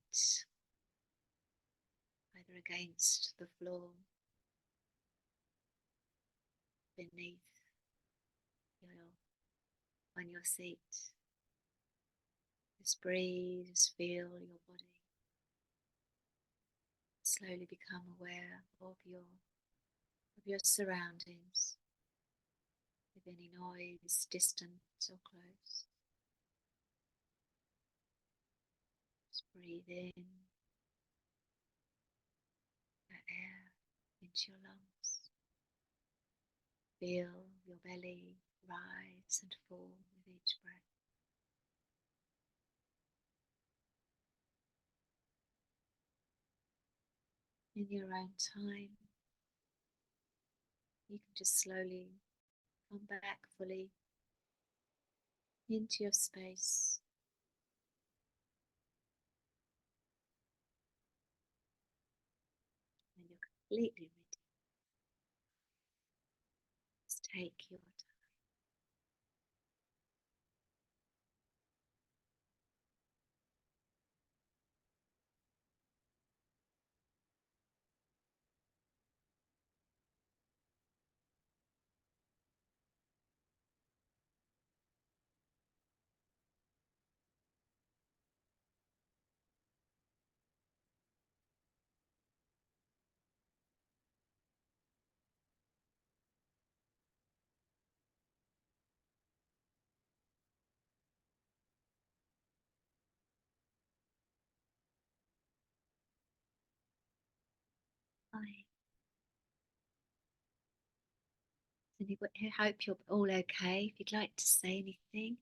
either against the floor, beneath on your seat. Just breathe, just feel your body. Slowly become aware of your surroundings, with any noise, distant or close. Just breathe in the air into your lungs. Feel your belly rise and fall with each breath. In your own time, you can just slowly come back fully into your space. When you're completely ready, just take your time. Bye. I hope you're all okay. If you'd like to say anything,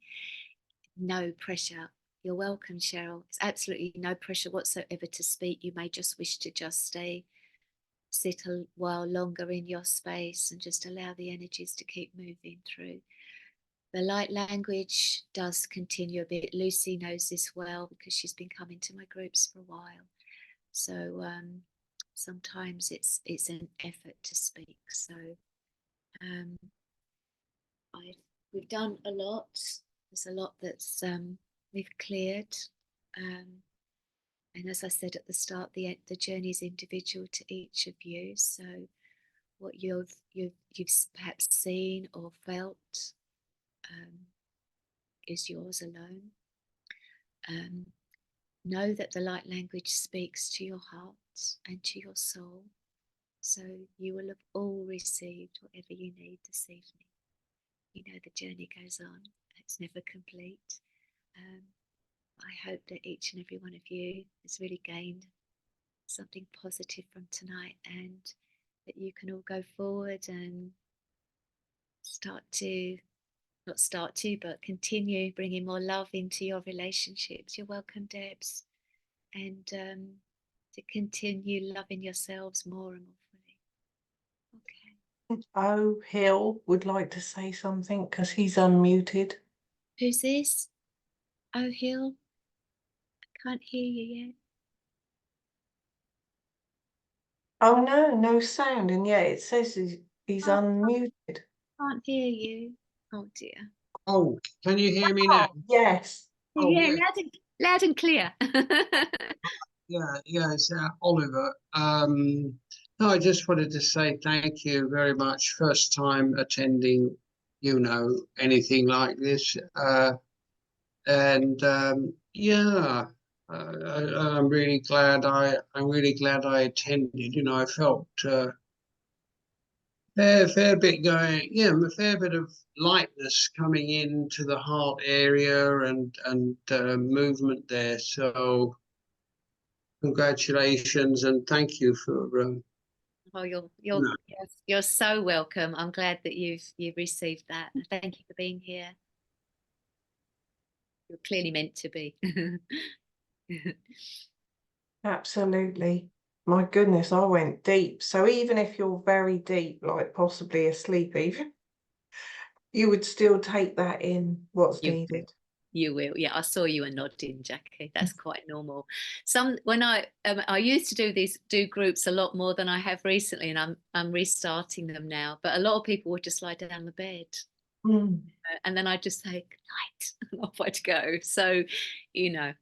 no pressure. You're welcome, Cheryl. It's absolutely no pressure whatsoever to speak. You may just wish to just sit a while longer in your space and just allow the energies to keep moving through. The light language does continue a bit. Lucy knows this well because she's been coming to my groups for a while. So sometimes it's an effort to speak. So we've done a lot. There's a lot that's we've cleared. And as I said at the start, the journey is individual to each of you. So what you've perhaps seen or felt is yours alone. Know that the light language speaks to your heart and to your soul. So you will have all received whatever you need this evening. You know the journey goes on. It's never complete. I hope that each and every one of you has really gained something positive from tonight, and that you can all go forward and but continue bringing more love into your relationships. You're welcome, Debs. And to continue loving yourselves more and more fully. Okay. Oh, Hill would like to say something because he's unmuted. Who's this? Oh, Hill. I can't hear you yet. Oh no, no sound, and yeah, it says he's unmuted. Can't hear you. Oh dear. Oh, can you hear me now? Yes. Oh, yeah, yeah. loud and clear. Yeah, it's Oliver. No, I just wanted to say thank you very much. First time attending, anything like this. And yeah, I'm really glad I'm really glad I attended. I felt fair bit going, yeah, a fair bit of lightness coming into the heart area and movement there. So congratulations and thank you for Oh, you're you you're know, you're so welcome. I'm glad that you've received that. Thank you for being here. You're clearly meant to be. Absolutely. My goodness, I went deep. So even if you're very deep, like possibly asleep even, you would still take that in what's You needed. You will. Yeah, I saw you were nodding, Jackie. That's quite normal. When I used to do groups a lot more than I have recently, and I'm restarting them now. But a lot of people would just lie down on the bed, Mm. and then I'd just say good night, and off I'd go. So,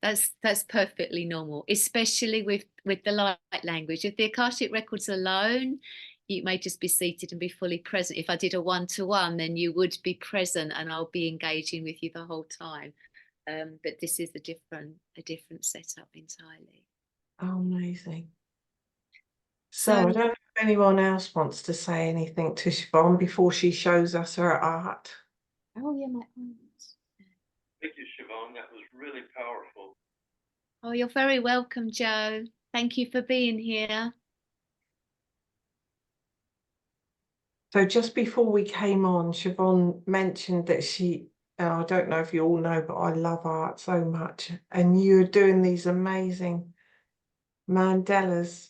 that's perfectly normal, especially with the light language. If the Akashic records alone, you may just be seated and be fully present. If I did a one-to-one, then you would be present, and I'll be engaging with you the whole time. But this is a different setup entirely. Oh, amazing. So So, I don't know if anyone else wants to say anything to Siobhan before she shows us her art. oh yeah, my aunt. Thank you, Siobhan. That was really powerful. Oh, you're very welcome, Joe. Thank you for being here. So just before we came on, Siobhan mentioned that I don't know if you all know, but I love art so much. And you're doing these amazing mandalas.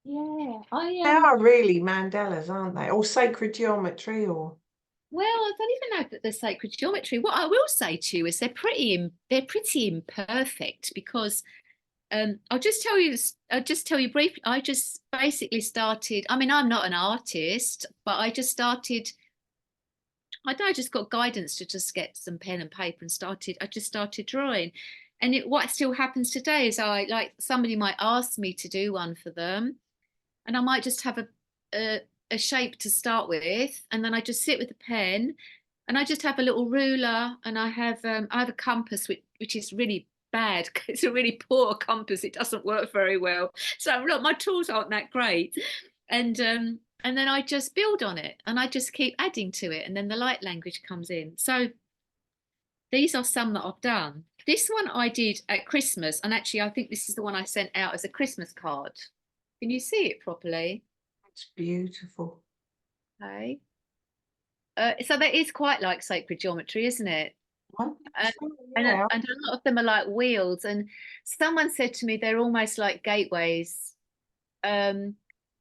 Yeah, They are really mandalas, aren't they? Or sacred geometry or... well, I don't even know that they're sacred geometry. What I will say to you is they're pretty imperfect because I'll just tell you this. I'll just tell you briefly. I just basically started. I mean, I'm not an artist, but I just started. I don't know, I just got guidance to just get some pen and paper and started. I just started drawing, and what still happens today is I like somebody might ask me to do one for them, and I might just have a shape to start with, and then I just sit with a pen, and I just have a little ruler, and I have a compass which is really bad. It's a really poor compass. It doesn't work very well. So look, my tools aren't that great, and then I just build on it, and I just keep adding to it, and then the light language comes in. So these are some that I've done. This one I did at Christmas, and actually I think this is the one I sent out as a Christmas card. Can you see it properly? It's beautiful. Okay. So that is quite like sacred geometry, isn't it? And, 100%, and yeah. and a lot of them are like wheels. And someone said to me they're almost like gateways. Um,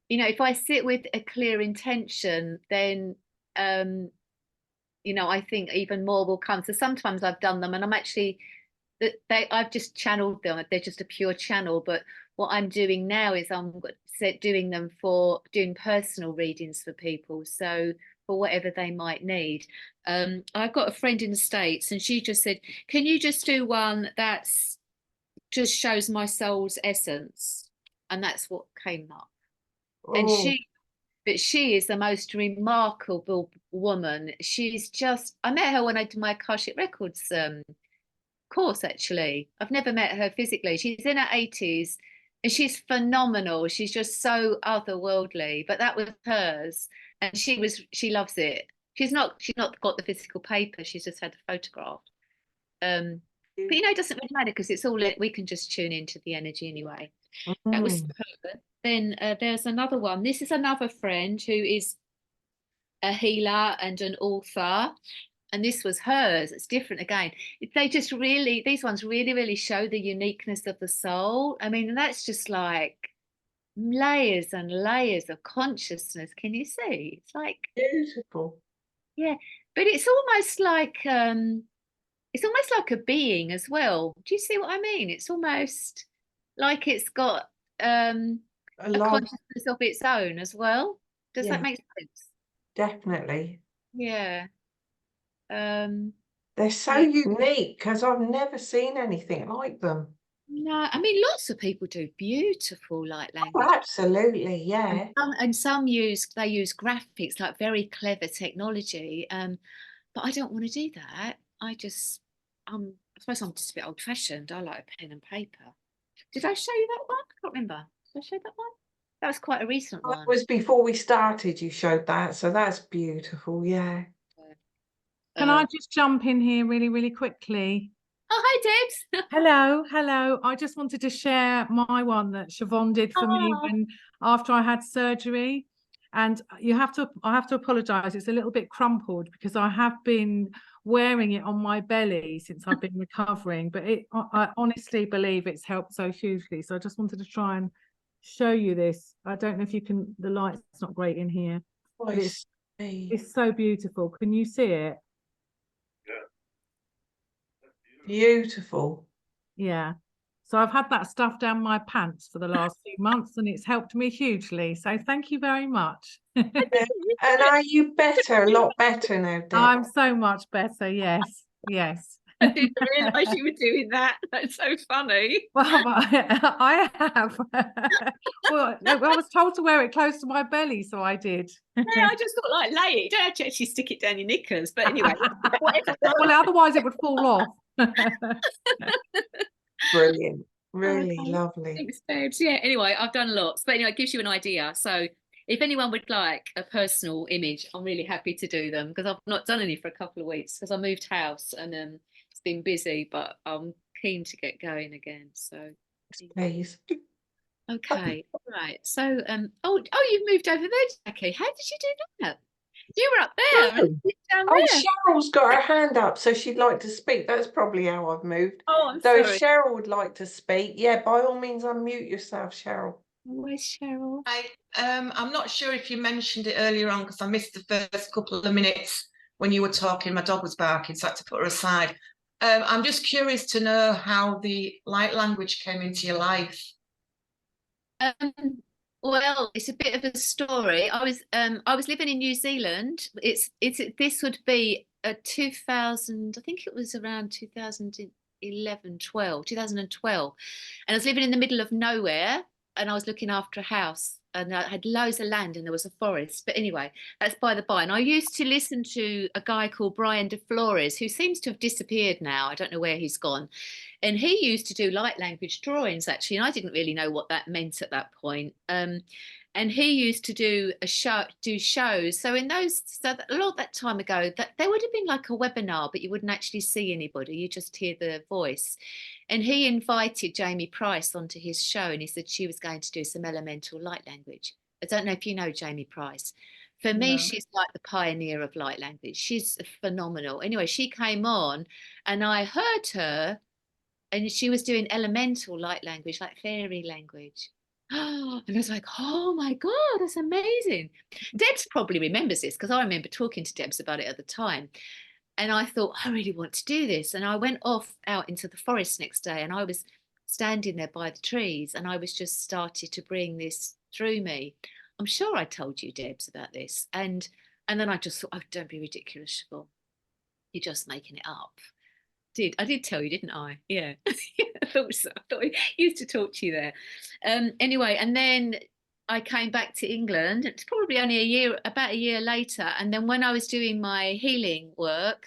if I sit with a clear intention, then um, I think even more will come. So sometimes I've done them, and I'm actually I've just channeled them. They're just a pure channel. But what I'm doing now is I'm doing them for doing personal readings for people. So for whatever they might need. I've got a friend in the States, and she just said, "Can you just do one that's just shows my soul's essence?" And that's what came up. And Oh, she is the most remarkable woman. She's just, I met her when I did my Akashic Records course, actually. I've never met her physically. She's in her 80s and she's phenomenal. She's just so otherworldly, but that was hers. And she loves it. She's not got the physical paper, she's just had a photograph. But it doesn't really matter because it's all we can just tune into the energy anyway. That was mm. her. Then there's another one. This is another friend who is a healer and an author, and this was hers. It's different again. These ones really, really show the uniqueness of the soul. I mean, that's just like layers and layers of consciousness. Can you see? It's like, Beautiful. yeah, but it's almost like a being as well. Do you see what I mean? It's almost like it's got A a life, consciousness of its own as well. Does that yeah, make sense? definitely. Yeah. Um, They're so yeah. unique because I've never seen anything like them. No, I mean, lots of people do beautiful light Oh, language, absolutely, and yeah. some use graphics, like very clever technology. But I don't want to do that. I suppose I'm just a bit old-fashioned. I like a pen and paper. Did I show you that one? I can't remember. Did I show that one? That was quite a recent That one. was before we started, you showed that, so that's beautiful, yeah. Can I just jump in here really, really quickly? Oh, hi, Debs. Hello, hello. I just wanted to share my one that Siobhan did for me when after I had surgery. And I have to apologize. It's a little bit crumpled because I have been wearing it on my belly since I've been recovering, but I honestly believe it's helped so hugely. So I just wanted to try and show you this. I don't know if you can, the light's not great in here, but it's so beautiful. Can you see it? Beautiful. Yeah. So I've had that stuff down my pants for the last few months and it's helped me hugely. So thank you very much. And are you better? A lot better now, Deb? I'm so much better. Yes. Yes. I didn't realise you were doing that. That's so funny. Well, I have. Well, I was told to wear it close to my belly, so I did. Yeah, I just thought like lay it. You don't have to actually stick it down your knickers. But anyway, whatever. Well, otherwise it would fall off. Brilliant. Really Okay. lovely. Thanks, babes. Yeah, anyway, I've done lots. But anyway, it gives you an idea. So if anyone would like a personal image, I'm really happy to do them because I've not done any for a couple of weeks because I moved house and it's been busy, but I'm keen to get going again. So Please. okay, right. So oh, you've moved over there, Jackie. How did you do that? You were up there and down Oh, there. Cheryl's got her hand up, so she'd like to speak. That's probably how I've moved. Oh, I'm Though sorry. if Cheryl would like to speak, yeah, by all means, unmute yourself, Cheryl. Where's Cheryl? I'm not sure if you mentioned it earlier on because I missed the first couple of minutes when you were talking. My dog was barking, so I had to put her aside. I'm just curious to know how the light language came into your life. Well, it's a bit of a story. I was living in New Zealand. This would be a 2000, I think it was around 2012. And I was living in the middle of nowhere and I was looking after a house and I had loads of land and there was a forest. But anyway, that's by the by. And I used to listen to a guy called Brian De Flores, who seems to have disappeared now. I don't know where he's gone. And he used to do light language drawings actually, and I didn't really know what that meant at that point. And he used to do shows. So a lot of that time ago, that there would have been like a webinar, but you wouldn't actually see anybody. You just hear the voice. And he invited Jamie Price onto his show, and he said she was going to do some elemental light language. I don't know if you know Jamie Price. For me, she's like the pioneer of light language. She's phenomenal. Anyway, she came on, and I heard her. And she was doing elemental light language, like fairy language. And I was like, oh my God, that's amazing. Debs probably remembers this because I remember talking to Debs about it at the time. And I thought, I really want to do this. And I went off out into the forest next day and I was standing there by the trees and I was just started to bring this through me. I'm sure I told you, Debs, about this. And then I just thought, oh, don't be ridiculous, Siobhan. You're just making it up. I did tell you, didn't I? Yeah. I thought so. I thought I used to talk to you there. Anyway, and then I came back to England. It's probably only about a year later. And then when I was doing my healing work,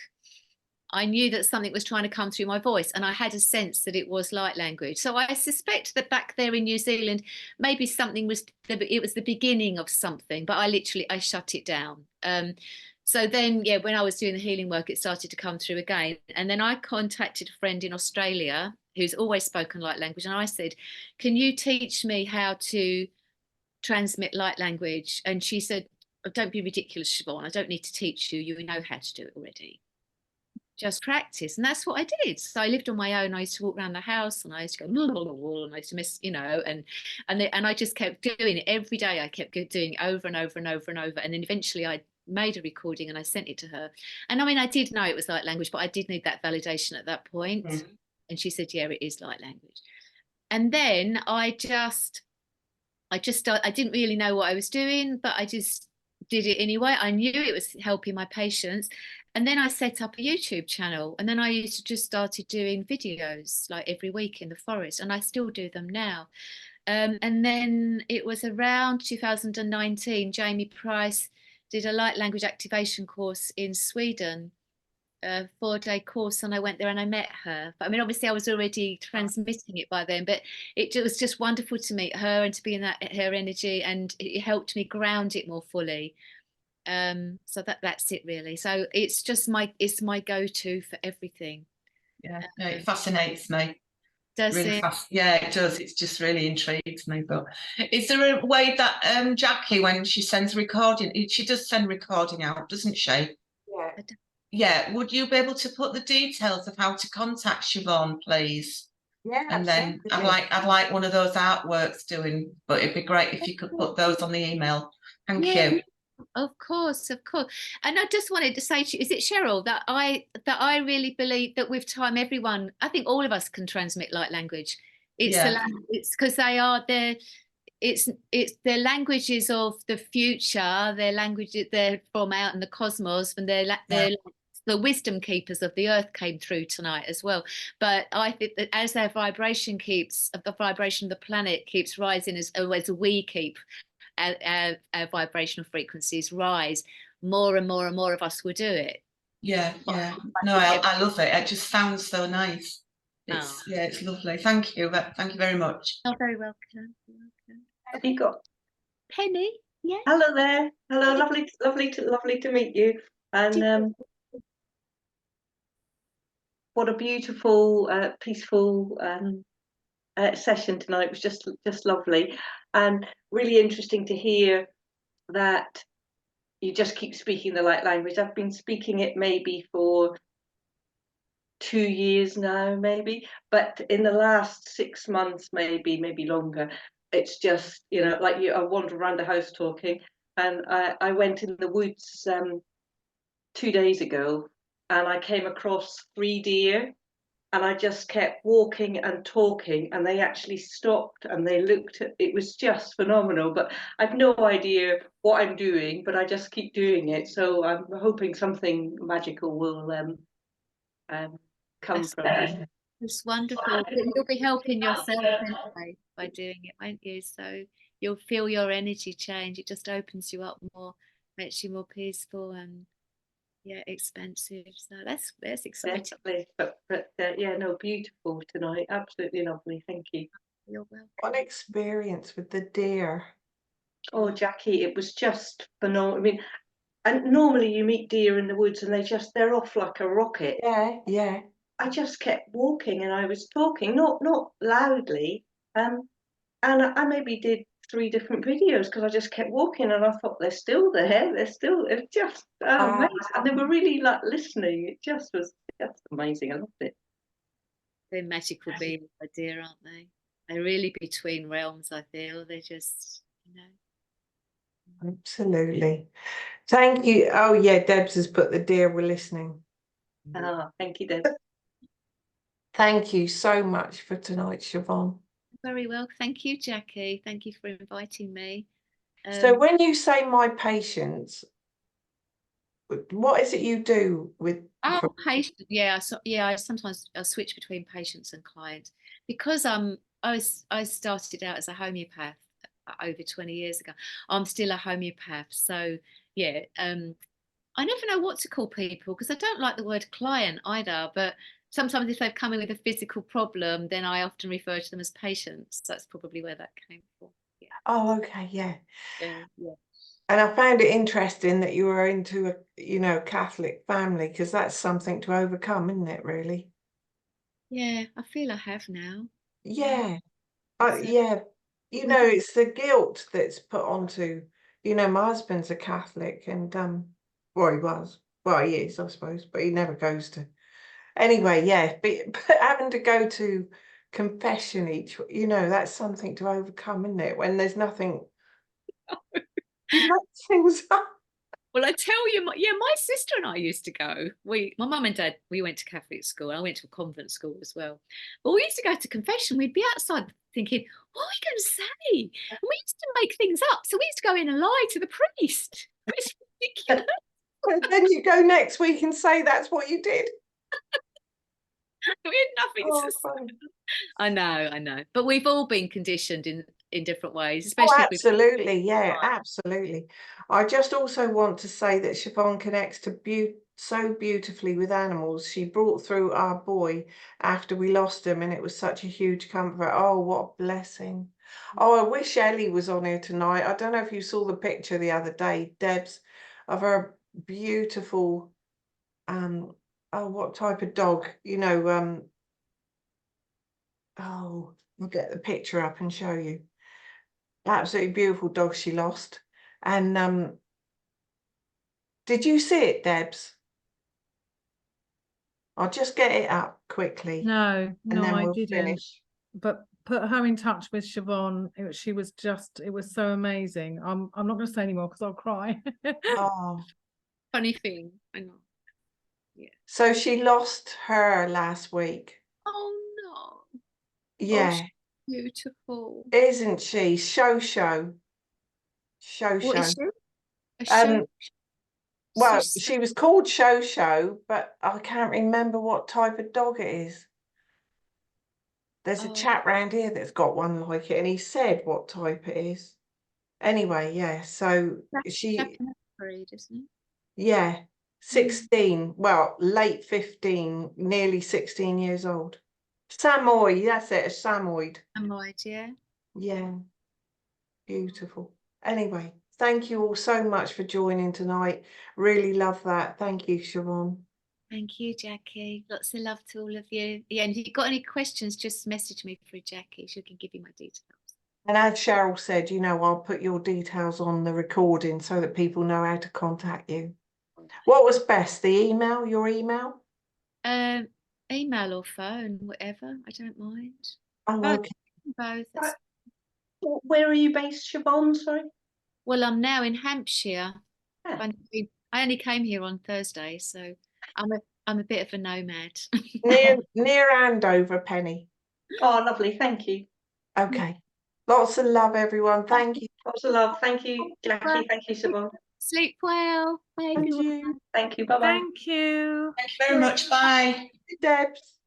I knew that something was trying to come through my voice and I had a sense that it was light language. So I suspect that back there in New Zealand, maybe it was the beginning of something, but I shut it down. So then, yeah, when I was doing the healing work, it started to come through again. And then I contacted a friend in Australia who's always spoken light language. And I said, can you teach me how to transmit light language? And she said, oh, don't be ridiculous, Siobhan. I don't need to teach you. You know how to do it already. Just practice. And that's what I did. So I lived on my own. I used to walk around the house and I used to go, and I used to miss, and I just kept doing it every day. I kept doing it over and over and over and over. And then eventually I made a recording and I sent it to her. And I mean, I did know it was light language, but I did need that validation at that point. Mm-hmm. And she said, yeah, it is light language. And then I didn't really know what I was doing, but I just did it anyway. I knew it was helping my patients. And then I set up a YouTube channel. And then I used to just started doing videos like every week in the forest. And I still do them now. And then it was around 2019, Jamie Price did a light language activation course in Sweden. a 4-day course, and I went there and I met her. But I mean, obviously I was already transmitting it by then, but was just wonderful to meet her and to be in her energy, and it helped me ground it more fully. So that's it really. So it's just my go-to for everything. Yeah, no, it fascinates me. Does Really it? yeah, it does. It's just really intrigues me. But is there a way that Jackie, when she sends recording, she does send recording out, doesn't she? Yeah. Yeah. Would you be able to put the details of how to contact Siobhan, please? Yeah, And then absolutely. I'd like one of those artworks doing, but it'd be great if you could put those on the email. Thank you. Of course. And I just wanted to say to you, is it Cheryl, that I really believe that with time, everyone, I think all of us can transmit light language. It's because they are it's their languages of the future, their languages they're from out in the cosmos, and they're the wisdom keepers of the earth came through tonight as well. But I think that as their vibration the vibration of the planet keeps rising, as we keep our vibrational frequencies rise, more and more and more of us will do it. Yeah. No, I love it. It just sounds so nice. It's lovely. Thank you. Thank you very much. You're very welcome. Have you got Penny? Yeah. Hello there. Hello, lovely to meet you. And what a beautiful, peaceful session tonight. It was just lovely, and really interesting to hear that you just keep speaking the light language. I've been speaking it maybe for 2 years now, maybe, but in the last 6 months, maybe longer, it's just, like I wander around the house talking. And I went in the woods 2 days ago, and I came across 3 deer, and I just kept walking and talking, and they actually stopped and they looked at it. Was just phenomenal. But I've no idea what I'm doing, but I just keep doing it. So I'm hoping something magical will come from it. It's wonderful. You'll be helping yourself anyway by doing it, won't you? So you'll feel your energy change. It just opens you up more, makes you more peaceful and expansive. So that's exciting. Definitely. But yeah, no, beautiful tonight. Absolutely lovely. Thank you. You're welcome. What experience with the deer? Oh, Jackie, it was just phenomenal. I mean, and normally you meet deer in the woods and they're off like a rocket. Yeah. I just kept walking and I was talking, not loudly, and I maybe did 3 different videos because I just kept walking, and I thought it's just amazing, and they were really like listening. It just was just amazing. I loved it. They're magical beings, a deer, aren't they? They're really between realms. I feel they're just, Absolutely. Thank you. Oh yeah, Debs has put the deer were listening. Thank you, Deb. Thank you so much for tonight, Siobhan. Very well. Thank you, Jackie. Thank you for inviting me. So when you say my patients, what is it you do with? Patient? I sometimes switch between patients and clients because I started out as a homeopath over 20 years ago. I'm still a homeopath, so I never know what to call people because I don't like the word client either. But sometimes if they've come in with a physical problem, then I often refer to them as patients. That's probably where that came from. Yeah. Oh, okay, yeah. Yeah. And I found it interesting that you were into a Catholic family, because that's something to overcome, isn't it, really? Yeah, I feel I have now. Yeah. It's the guilt that's put onto, my husband's a Catholic, and well, he was. Well, he is, I suppose, but he never goes to. Anyway, yeah, but having to go to confession that's something to overcome, isn't it? When there's nothing. Things up. Well, I tell you, my sister and I used to go. My mum and dad, we went to Catholic school. I went to a convent school as well. But we used to go to confession. We'd be outside thinking, what are we going to say? And we used to make things up. So we used to go in and lie to the priest. It's ridiculous. And then you go next week and say that's what you did. We had nothing to say. I know. But we've all been conditioned in different ways, especially. Absolutely, yeah, absolutely. I just also want to say that Siobhan connects to so beautifully with animals. She brought through our boy after we lost him, and it was such a huge comfort. Oh, what a blessing. Oh, I wish Ellie was on here tonight. I don't know if you saw the picture the other day, Debs, of her beautiful, oh, what type of dog? You know, oh, I'll get the picture up and show you. Absolutely beautiful dog she lost. And did you see it, Debs? I'll just get it up quickly No, and no, then I we'll didn't. finish. But put her in touch with Siobhan. She was just, it was so amazing. I'm not going to say anymore because I'll cry. Oh, Funny thing, I know. Yeah. so she lost her last week. Oh no. Yeah, she's beautiful. isn't she? Show. What is she? A Um, show? well, she was called Show, but I can't remember what type of dog it is. There's a chap round here that's got one like it, and he said what type it is. Anyway, yeah, so she, Japanese breed, isn't it? yeah, 16, well, late 15, nearly 16 years old. Samoyed, that's it, a Samoyed. Samoyed, yeah. Yeah, beautiful. Anyway, thank you all so much for joining tonight. Really love that. Thank you, Siobhan. Thank you, Jackie. Lots of love to all of you. Yeah, and if you've got any questions, just message me through Jackie. She can give you my details. And as Cheryl said, you know, I'll put your details on the recording so that people know how to contact you. What was best, the email, your email? Email or phone, whatever. I don't mind. Oh, Both. okay. Both. Where are you based, Siobhan? Sorry. Well, I'm now in Hampshire. Yeah. I only came here on Thursday, so I'm a bit of a nomad. Near Andover, Penny. Oh, lovely. Thank you. Okay. Lots of love, everyone. Thank you. Lots of love. Thank you, Jackie. Thank you, Siobhan. Sleep well. Bye, Thank everyone. you. Thank you. Bye bye. Thank you. Thank you very much. Bye. Debs.